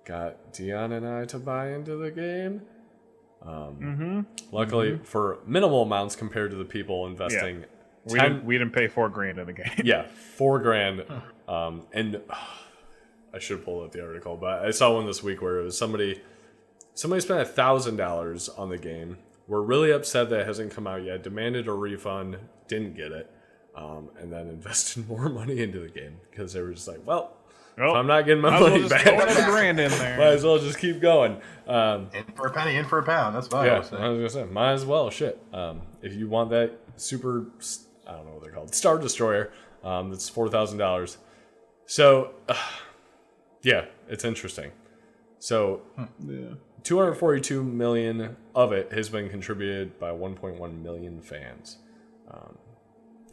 got Deion and I to buy into the game. Luckily, for minimal amounts compared to the people investing. Yeah. We didn't pay $4,000 in the game. Yeah, $4,000. And I should pull up the article, but I saw one this week where it was somebody spent $1,000 on the game. We're really upset that it hasn't come out yet. Demanded a refund, didn't get it, and then invested more money into the game because they were just like, well, if I'm not getting my money back, $1,000 in there. Might as well just keep going. In for a penny, in for a pound. That's fine. Yeah, I was gonna say, might as well. Shit. If you want that super, I don't know what they're called, Star Destroyer, that's $4,000. So, yeah, it's interesting. So, 242 million of it has been contributed by 1.1 million fans.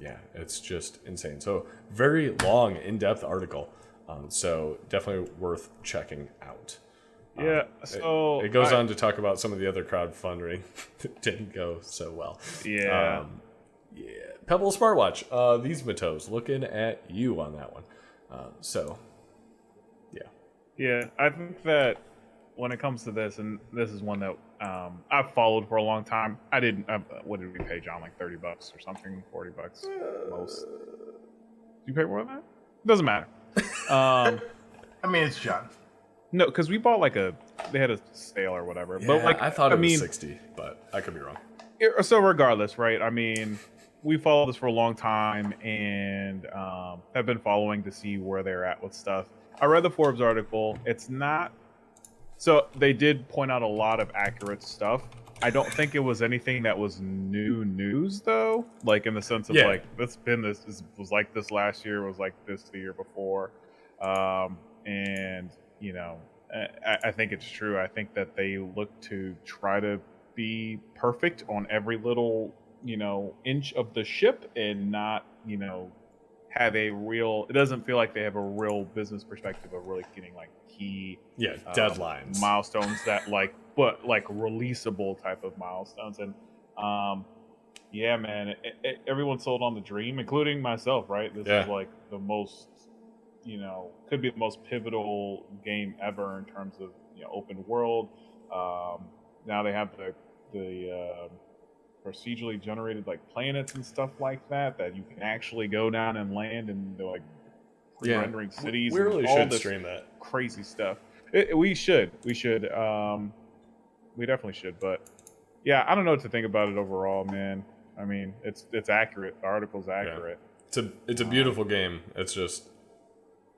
Yeah, it's just insane. So, very long, in-depth article. So, definitely worth checking out. Yeah, so... It goes on to talk about some of the other crowdfunding that didn't go so well. Yeah. Pebble Smartwatch. These Matos, looking at you on that one. Yeah, I think that when it comes to this, and this is one that I've followed for a long time. I didn't. What did we pay John? Like $30 or something, $40 most. Did you pay more than that? Doesn't matter. I mean, it's John. No, because we bought they had a sale or whatever. Yeah, but I thought it was 60, but I could be wrong. So regardless, right? I mean, we followed this for a long time and have been following to see where they're at with stuff. I read the Forbes article. It's not... So they did point out a lot of accurate stuff. I don't think it was anything that was new news though, like in the sense of like it's been this was like this last year, was like this the year before, and you know, I think it's true. I think that they look to try to be perfect on every little, you know, inch of the ship and not, you know, have a real, it doesn't feel like they have a real business perspective of really getting like key deadlines, milestones that like, but like releasable type of milestones. And yeah, man, everyone sold on the dream, including myself, right? This is like the most, you know, could be the most pivotal game ever in terms of, you know, open world. Now they have the procedurally generated like planets and stuff like that you can actually go down and land, and they're like rendering cities. We really and all should this stream that crazy stuff. We should. We definitely should. But yeah, I don't know what to think about it overall, man. I mean, it's accurate. The article's accurate. Yeah. It's a beautiful game. It's just,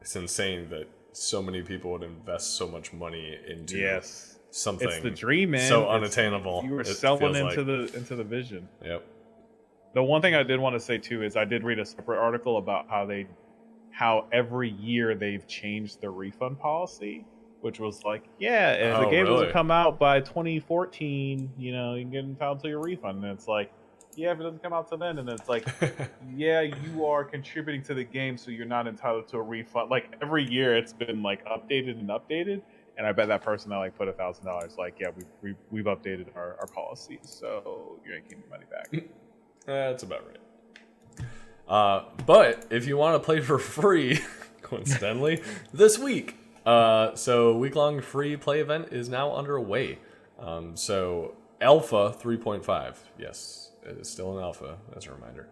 it's insane that so many people would invest so much money into something. It's the dream, man. So unattainable. You were selling into the vision. Yep. The one thing I did want to say too is I did read a separate article about how every year they've changed the refund policy, which was like, if the game doesn't come out by 2014, you know, you can get entitled to your refund. And it's like, if it doesn't come out till then, and it's like, you are contributing to the game, so you're not entitled to a refund. Like every year, it's been like updated and updated. And I bet that person that like put $1,000, like, we've updated our policies, so you ain't getting your money back. That's about right. But if you want to play for free, coincidentally, this week, so week-long free play event is now underway. So Alpha 3.5, yes, it is still an alpha, as a reminder.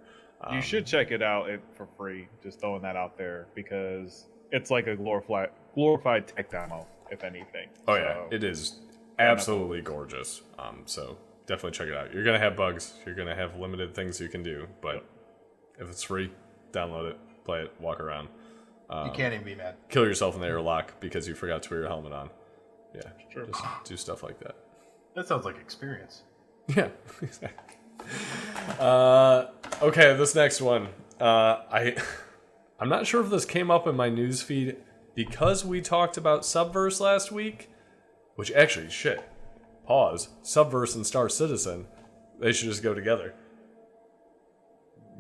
You should check it out for free. Just throwing that out there, because it's like a glorified tech demo, if anything. Oh yeah, it is absolutely gorgeous. So definitely check it out. You're gonna have bugs. You're gonna have limited things you can do, but if it's free, download it, play it, walk around. You can't even be mad. Kill yourself in the airlock because you forgot to wear your helmet on. Yeah, sure. Just do stuff like that. That sounds like experience. Yeah, exactly. Okay, this next one. I'm not sure if this came up in my news feed because we talked about Subverse last week, which actually, pause. Subverse and Star Citizen, they should just go together.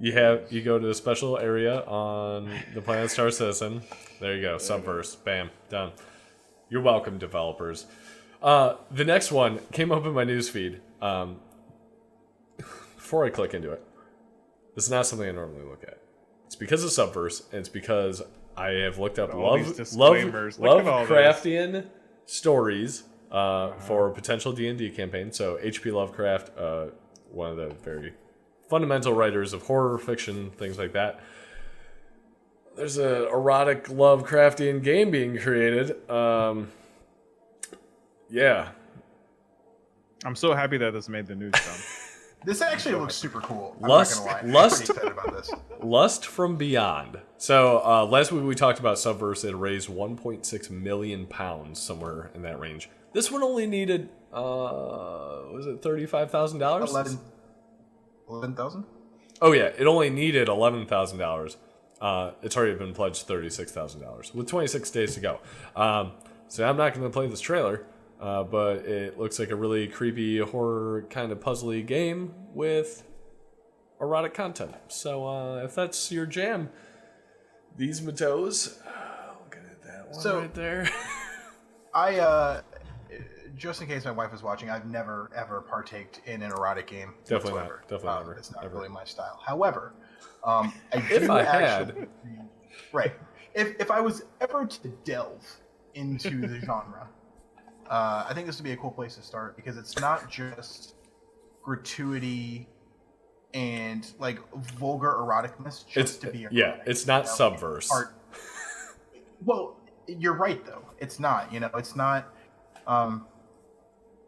You go to a special area on the planet Star Citizen. There you go, Subverse. Bam, done. You're welcome, developers. The next one came up in my news feed. Before I click into it, this is not something I normally look at. It's because of Subverse, and it's because I have looked up Lovecraftian stories for a potential D&D campaign. So H.P. Lovecraft, one of the very fundamental writers of horror fiction, things like that. There's an erotic Lovecraftian game being created. Yeah. I'm so happy that this made the news, Tom. This actually looks super cool. I'm not gonna lie. I'm pretty excited about this. Lust from Beyond. So last week we talked about Subverse. It raised £1.6 million, somewhere in that range. This one only needed, was it $35,000? 11,000? Oh yeah, it only needed $11,000. It's already been pledged $36,000 with 26 days to go. So I'm not going to play this trailer. But it looks like a really creepy horror kind of puzzly game with erotic content. So if that's your jam, these Matos, look at that one right there. I just in case my wife is watching, I've never ever partaked in an erotic game. Definitely whatsoever. Definitely never. It's not ever. really my style. However, if I had, if I was ever to delve into the genre. I think this would be a cool place to start because it's not just gratuity and like vulgar eroticness just to be erotic. It's not Subverse. Well, you're right though. It's not. It's not.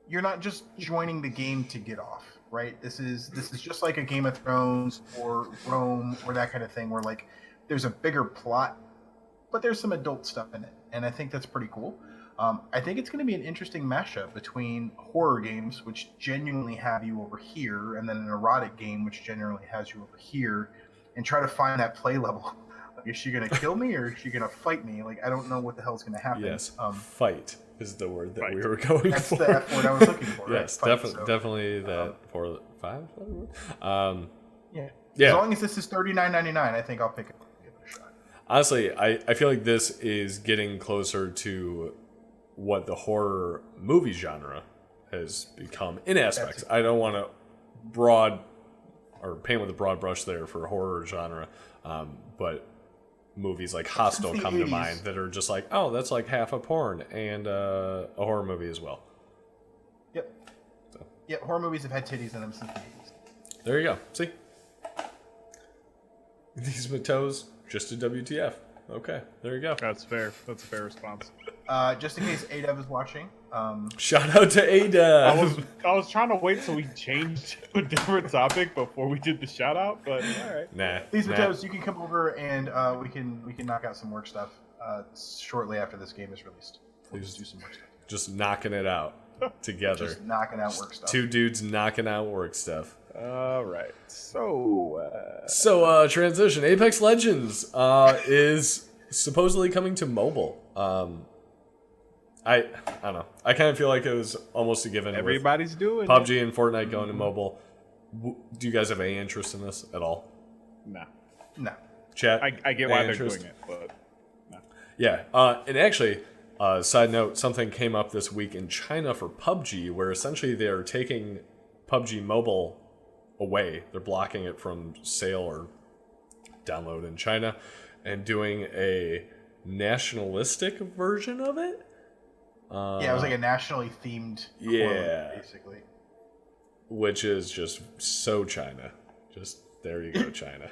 You're not just joining the game to get off, right? This is just like a Game of Thrones or Rome or that kind of thing, where like there's a bigger plot, but there's some adult stuff in it, and I think that's pretty cool. I think it's going to be an interesting mashup between horror games, which genuinely have you over here, and then an erotic game, which generally has you over here, and try to find that play level. Like, is she going to kill me or is she going to fight me? Like, I don't know what the hell is going to happen. Yes, fight is the word that we were going for. That's the F word I was looking for. Yes, right? definitely that 4-5. Yeah. Yeah. As long as this is $39.99, I think I'll pick it. Give it a shot. Honestly, I feel like this is getting closer to what the horror movie genre has become in aspects. I don't want to paint with a broad brush there for horror genre, but movies like Hostel come to mind that are just like, oh, that's like half a porn and a horror movie as well. Yep. So. Yep, horror movies have had titties in them since the 80s. There you go. See? These with toes, just a WTF. Okay, there you go. That's fair. That's a fair response. Just in case Adev is watching. Shout out to Adev. I was trying to wait till we changed to a different topic before we did the shout out, but all right. Nah. These Mattos, you can come over and we can knock out some work stuff shortly after this game is released. We'll just do some work stuff. Just knocking it out together. Just knocking out work stuff. Two dudes knocking out work stuff. All right. So transition. Apex Legends is supposedly coming to mobile. I don't know. I kind of feel like it was almost a given. Everybody's doing PUBG and Fortnite going to mobile. Do you guys have any interest in this at all? No. Chat. I get why they're doing it, but no. Yeah. And actually, side note, something came up this week in China for PUBG, where essentially they're taking PUBG Mobile away. They're blocking it from sale or download in China and doing a nationalistic version of it. Yeah, it was like a nationally themed quote, basically. Which is just so China. Just, there you go, China.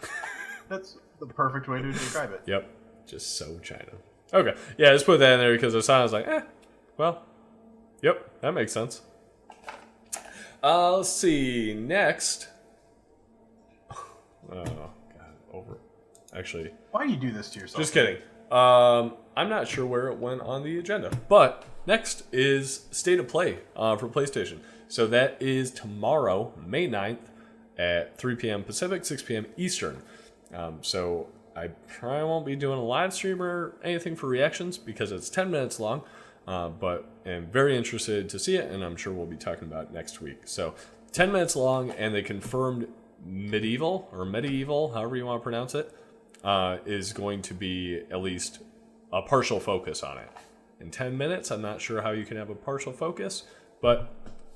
That's the perfect way to describe it. Yep. Just so China. Okay. Yeah, just put that in there because I was like, well, yep, that makes sense. Let's see. Next. Oh, God. Over. Actually. Why do you do this to yourself? Just kidding. I'm not sure where it went on the agenda. But next is State of Play for PlayStation. So that is tomorrow, May 9th at 3 p.m. Pacific, 6 p.m. Eastern. So I probably won't be doing a live stream or anything for reactions because it's 10 minutes long. But I'm very interested to see it, and I'm sure we'll be talking about it next week. So 10 minutes long, and they confirmed medieval, however you want to pronounce it, is going to be at least a partial focus on it. In 10 minutes, I'm not sure how you can have a partial focus, but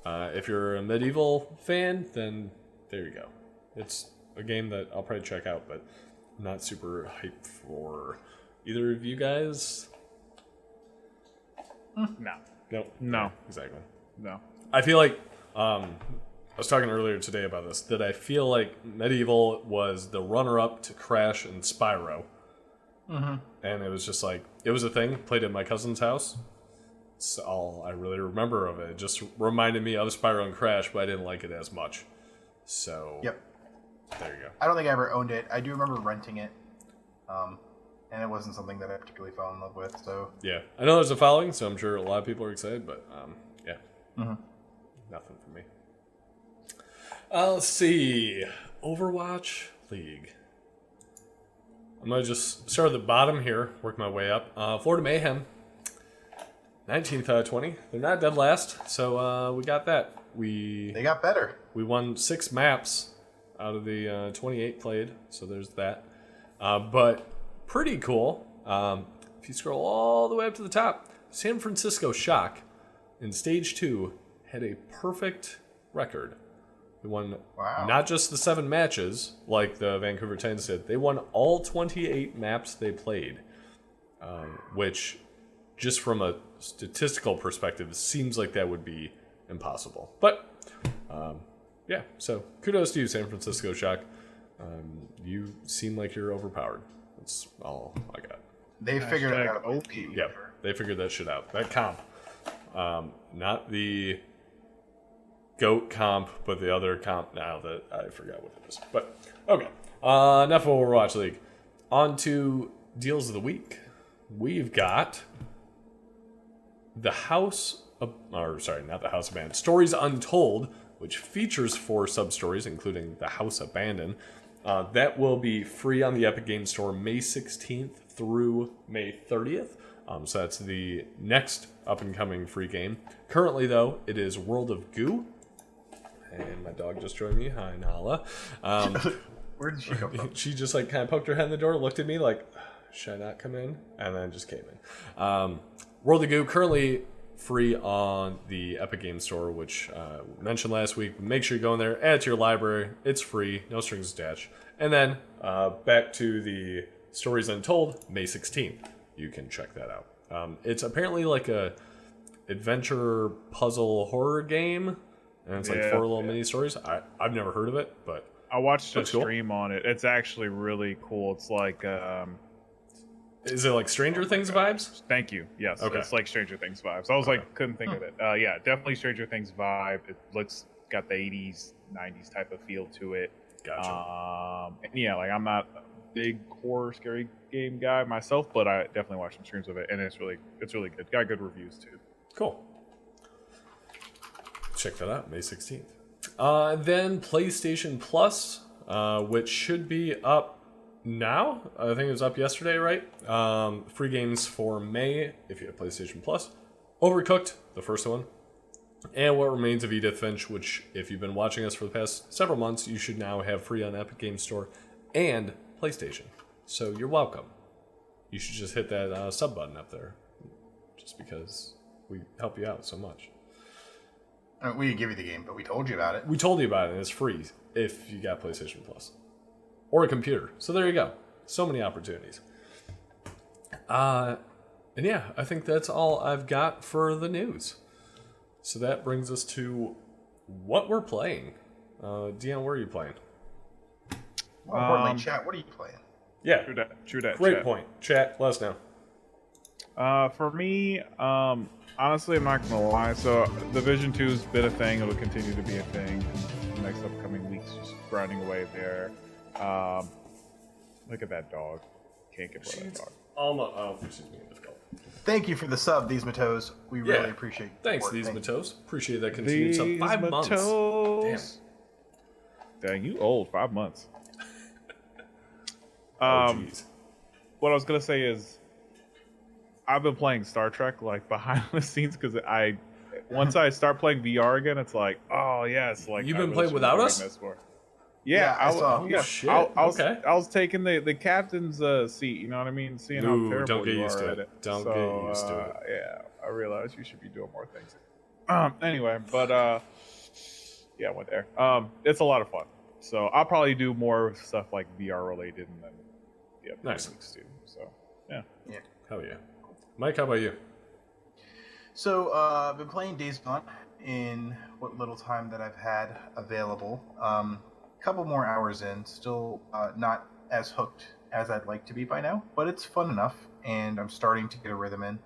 if you're a medieval fan, then there you go. It's a game that I'll probably check out, but I'm not super hyped for either of you guys. No. Exactly. No. I feel like I was talking earlier today about this, that I feel like Medieval was the runner-up to Crash and Spyro. Mm-hmm. And it was just like, it was a thing, played at my cousin's house. It's all I really remember of it. It just reminded me of Spyro and Crash, but I didn't like it as much. So, yep. There you go. I don't think I ever owned it. I do remember renting it. And it wasn't something that I particularly fell in love with, so... Yeah. I know there's a following, so I'm sure a lot of people are excited, but, yeah. Mm-hmm. Nothing for me. Let's see. Overwatch League. I'm going to just start at the bottom here, work my way up. Florida Mayhem, 19th out of 20. They're not dead last, so we got that. They got better. We won 6 maps out of the 28 played, so there's that. But pretty cool. If you scroll all the way up to the top, San Francisco Shock in Stage 2 had a perfect record. They won not just the 7 matches like the Vancouver Titans did. They won all 28 maps they played, which, just from a statistical perspective, seems like that would be impossible. But, yeah, so kudos to you, San Francisco Shock. You seem like you're overpowered. That's all I got. They figured it out. OP. Yeah, they figured that shit out. That comp. Not the GOAT comp, but the other comp now that I forgot what it is. But, okay. Enough of Overwatch League. On to Deals of the Week. We've got the House of, or sorry, not the House Abandoned, Stories Untold, which features 4 sub-stories, including the House Abandoned. That will be free on the Epic Games Store May 16th through May 30th. So that's the next up-and-coming free game. Currently, though, it is World of Goo. And my dog just joined me. Hi, Nala. Where did she come from? She just like kind of poked her head in the door, looked at me like, should I not come in? And then just came in. World of Goo currently free on the Epic Games Store, which we mentioned last week. Make sure you go in there, add it to your library. It's free, no strings attached. And then back to the Stories Untold, May 16th. You can check that out. It's apparently like a adventure puzzle horror game, and it's like 4 little mini stories. I've never heard of it, but I watched a looks cool. stream on it. It's actually really cool. It's like is it like Stranger Things vibes? Thank you. Yes, Okay. It's like Stranger Things vibes. I was like, couldn't think of it. Yeah, definitely Stranger Things vibe. It looks got the 80s, 90s type of feel to it. Gotcha. And yeah, like I'm not a big horror scary game guy myself, but I definitely watch some streams of it, and it's really good. Got good reviews too. Cool. Check that out, May 16th. Then PlayStation Plus, which should be up now. I think it was up yesterday, right? Free games for May, if you have PlayStation Plus. Overcooked, the first one. And What Remains of Edith Finch, which, if you've been watching us for the past several months, you should now have free on Epic Games Store and PlayStation. So you're welcome. You should just hit that sub button up there, just because we help you out so much. We didn't give you the game, but we told you about it. We told you about it, and it's free if you got PlayStation Plus. Or a computer. So there you go. So many opportunities. And yeah, I think that's all I've got for the news. So that brings us to what we're playing. Deion, where are you playing? More importantly, chat, what are you playing? Yeah. True that. Great chat. point. Chat, let us know. For me, honestly, I'm not gonna lie. So Division 2's been a thing. It'll continue to be a thing in the next upcoming weeks. Just grinding away there. Look at that dog. Can't get rid of that dog. Oh, she's being difficult. Thank you for the sub, These Matos. We really appreciate it. Thanks, These Matos. Appreciate that continued sub. 5 months. Dang, you old. 5 months. Jeez. What I was gonna say is, I've been playing Star Trek like behind the scenes because once I start playing VR again, it's like, oh yes, like you've been playing without us. Yeah, I saw. Oh, shit. Okay. I was taking the captain's seat. You know what I mean? Seeing how terrible don't get you used are to at it. it. Don't get used to it. Yeah, I realize you should be doing more things. Anyway, but yeah, I went there. It's a lot of fun. So I'll probably do more stuff like VR related and then Nice. weeks too. So yeah. Hell yeah. Mike, how about you? So I've been playing Days Gone in what little time that I've had available. Couple more hours in, still not as hooked as I'd like to be by now, but it's fun enough, and I'm starting to get a rhythm in.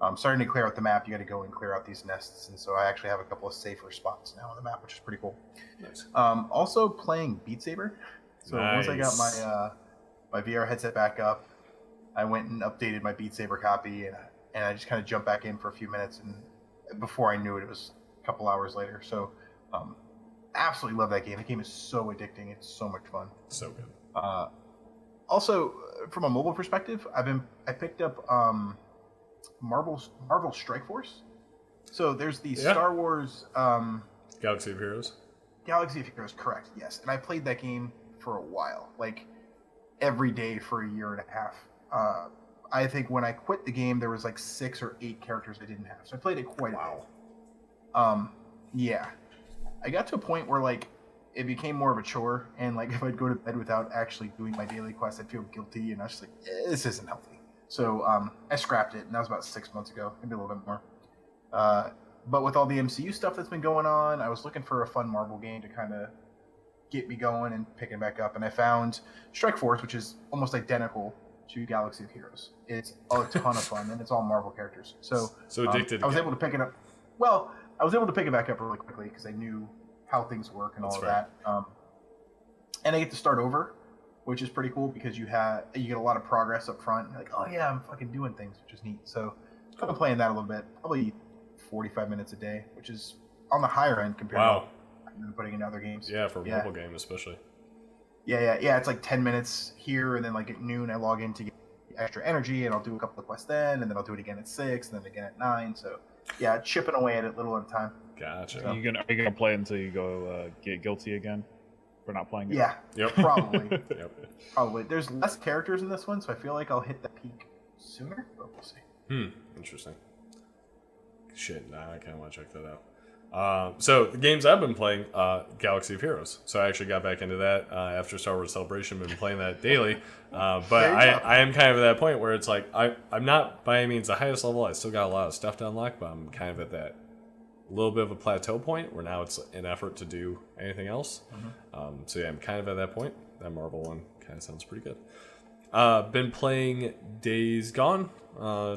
I'm starting to clear out the map. You got to go and clear out these nests, and so I actually have a couple of safer spots now on the map, which is pretty cool. Nice. Also playing Beat Saber. So once I got my VR headset back up, I went and updated my Beat Saber copy, and I just kind of jumped back in for a few minutes, and before I knew it, it was a couple hours later. So absolutely love that game. The game is so addicting. It's so much fun. So good. Also, from a mobile perspective, I picked up Marvel Strike Force. So there's the Star Wars Galaxy of Heroes. Galaxy of Heroes, correct? Yes, and I played that game for a while, like every day for a year and a half. I think when I quit the game, there was like 6 or 8 characters I didn't have, so I played it quite a bit. Yeah. I got to a point where like it became more of a chore, and like if I'd go to bed without actually doing my daily quest, I'd feel guilty, and I was just like, this isn't healthy. So I scrapped it, and that was about 6 months ago, maybe a little bit more. But with all the MCU stuff that's been going on, I was looking for a fun Marvel game to kind of get me going and pick it back up, and I found Strike Force, which is almost identical to Galaxy of Heroes. It's a ton of fun, and it's all Marvel characters. So addicted. I was able to pick it up. Well, I was able to pick it back up really quickly because I knew how things work and all of that. And I get to start over, which is pretty cool because you get a lot of progress up front. You're like, oh yeah, I'm fucking doing things, which is neat. So I've been playing that a little bit, probably 45 minutes a day, which is on the higher end compared to what I've been putting in other games. Yeah, for a mobile game especially. Yeah. It's like 10 minutes here, and then like at noon I log in to get extra energy, and I'll do a couple of quests then, and then I'll do it again at 6, and then again at 9. So yeah, chipping away at it little at a time. Gotcha. So, are you gonna play until you go get guilty again for not playing it? Yeah. Yep. Probably. Yep. Probably. There's less characters in this one, so I feel like I'll hit the peak sooner, but we'll see. Interesting. Shit, nah, I kind of want to check that out. So the games I've been playing, Galaxy of Heroes. So I actually got back into that after Star Wars Celebration. Been playing that daily, but I am kind of at that point where it's like I'm not by any means the highest level. I still got a lot of stuff to unlock, but I'm kind of at that little bit of a plateau point where now it's an effort to do anything else. So yeah, I'm kind of at that point. That Marvel one kind of sounds pretty good. Been playing Days Gone.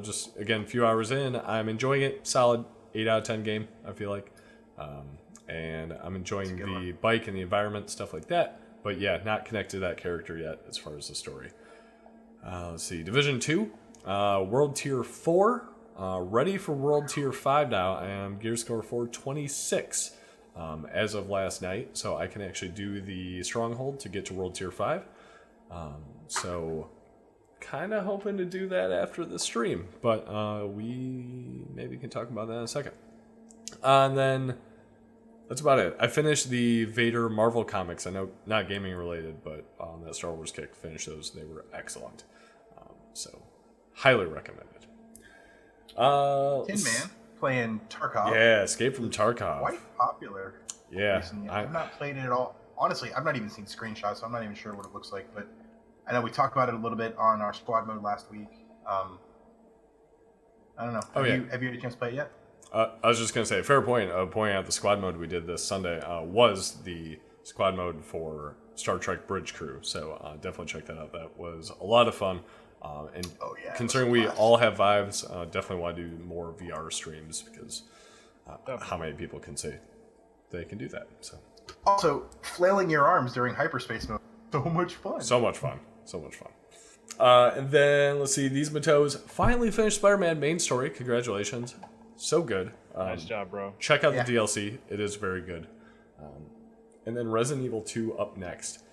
Just again, a few hours in. I'm enjoying it. Solid 8 out of 10 game, I feel like. And I'm enjoying the bike and the environment, stuff like that. But yeah, not connected to that character yet as far as the story. Let's see. Division 2, World Tier 4. Ready for World Tier 5 now. I am Gear Score 426 as of last night. So I can actually do the Stronghold to get to World Tier 5. So kind of hoping to do that after the stream. But we maybe can talk about that in a second. And then that's about it. I finished the Vader Marvel comics. I know not gaming related, but on that Star Wars kick, finished those. They were excellent. So highly recommended. Tin Man playing Tarkov. Yeah, Escape from Tarkov. Quite popular. Yeah. Recently. I've not played it at all. Honestly, I've not even seen screenshots, so I'm not even sure what it looks like. But I know we talked about it a little bit on our squad mode last week. I don't know. Have you had a chance to play it yet? I was just going to say, fair point, pointing out the squad mode we did this Sunday was the squad mode for Star Trek Bridge Crew. So definitely check that out. That was a lot of fun. And considering we all have Vives, definitely want to do more VR streams because how many people can say they can do that? So also, flailing your arms during hyperspace mode. So much fun. So much fun. And then, let's see, These Matos finally finished Spider-Man main story. Congratulations. So good. Nice job, bro. Check out the DLC. It is very good. And then Resident Evil 2 up next.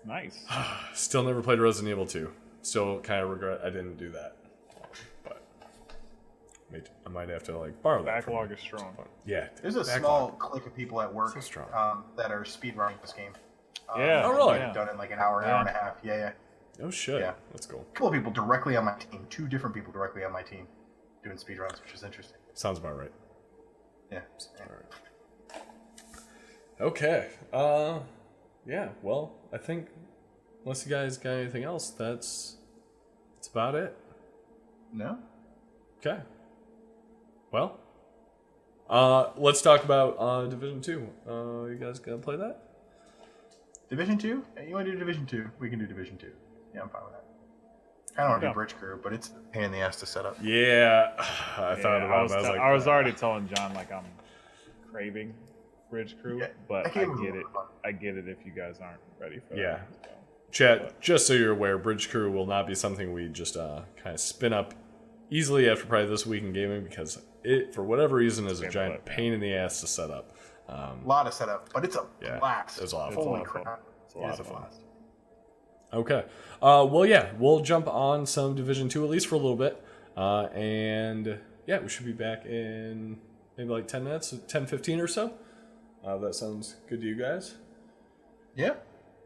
Nice. Still never played Resident Evil 2. Still kind of regret I didn't do that. But I might have to borrow that. Backlog is strong. Yeah. There's a small clique of people at work that are speedrunning this game. Yeah. Oh, really? Done in an hour and a half. Yeah. Oh, shit. Yeah. That's cool. A couple of people directly on my team. 2 different people directly on my team doing speedruns, which is interesting. Sounds about right. Yeah. All right. Okay. Yeah, well, I think unless you guys got anything else, that's about it. No? Okay. Well, let's talk about Division 2. You guys gonna play that? Division 2? You want to do Division 2? We can do Division 2. Yeah, I'm fine with that. I don't want to do Bridge Crew, but it's a pain in the ass to set up. Yeah, I thought about it. I was already telling John I'm craving Bridge Crew, but I get it. I get it if you guys aren't ready for that. Yeah. Chat, just so you're aware, Bridge Crew will not be something we just kind of spin up easily after probably this week in gaming because it, for whatever reason, is a giant pain in the ass to set up. A lot of setup, but it's a blast. It's a lot of fun. Holy crap. It's a lot of fun. Blast. Okay. Well, yeah, we'll jump on some Division 2 at least for a little bit. And yeah, we should be back in maybe 10 minutes, 10, 15 or so. That sounds good to you guys? Yeah.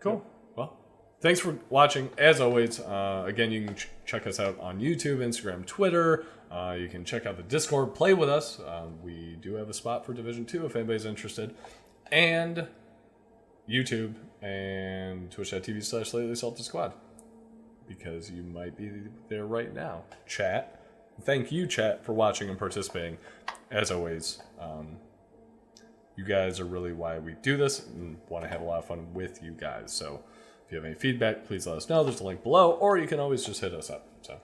Cool. Well, thanks for watching. As always, again, you can check us out on YouTube, Instagram, Twitter. You can check out the Discord, play with us. We do have a spot for Division 2 if anybody's interested. And YouTube and twitch.tv/SlightlySaltySquad because you might be there right now. Chat. Thank you, chat, for watching and participating. As always, you guys are really why we do this and want to have a lot of fun with you guys. So if you have any feedback, please let us know. There's a link below, or you can always just hit us up. So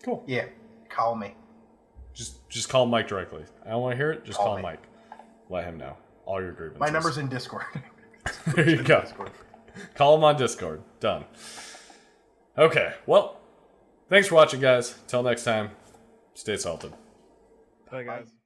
cool. Yeah, call me. Just call Mike directly. I don't want to hear it. Just call me. Mike. Let him know all your grievances. My number's in Discord. There you go. Call him on Discord. Done. Okay. Well, thanks for watching, guys. Till next time. Stay salted. Bye, guys.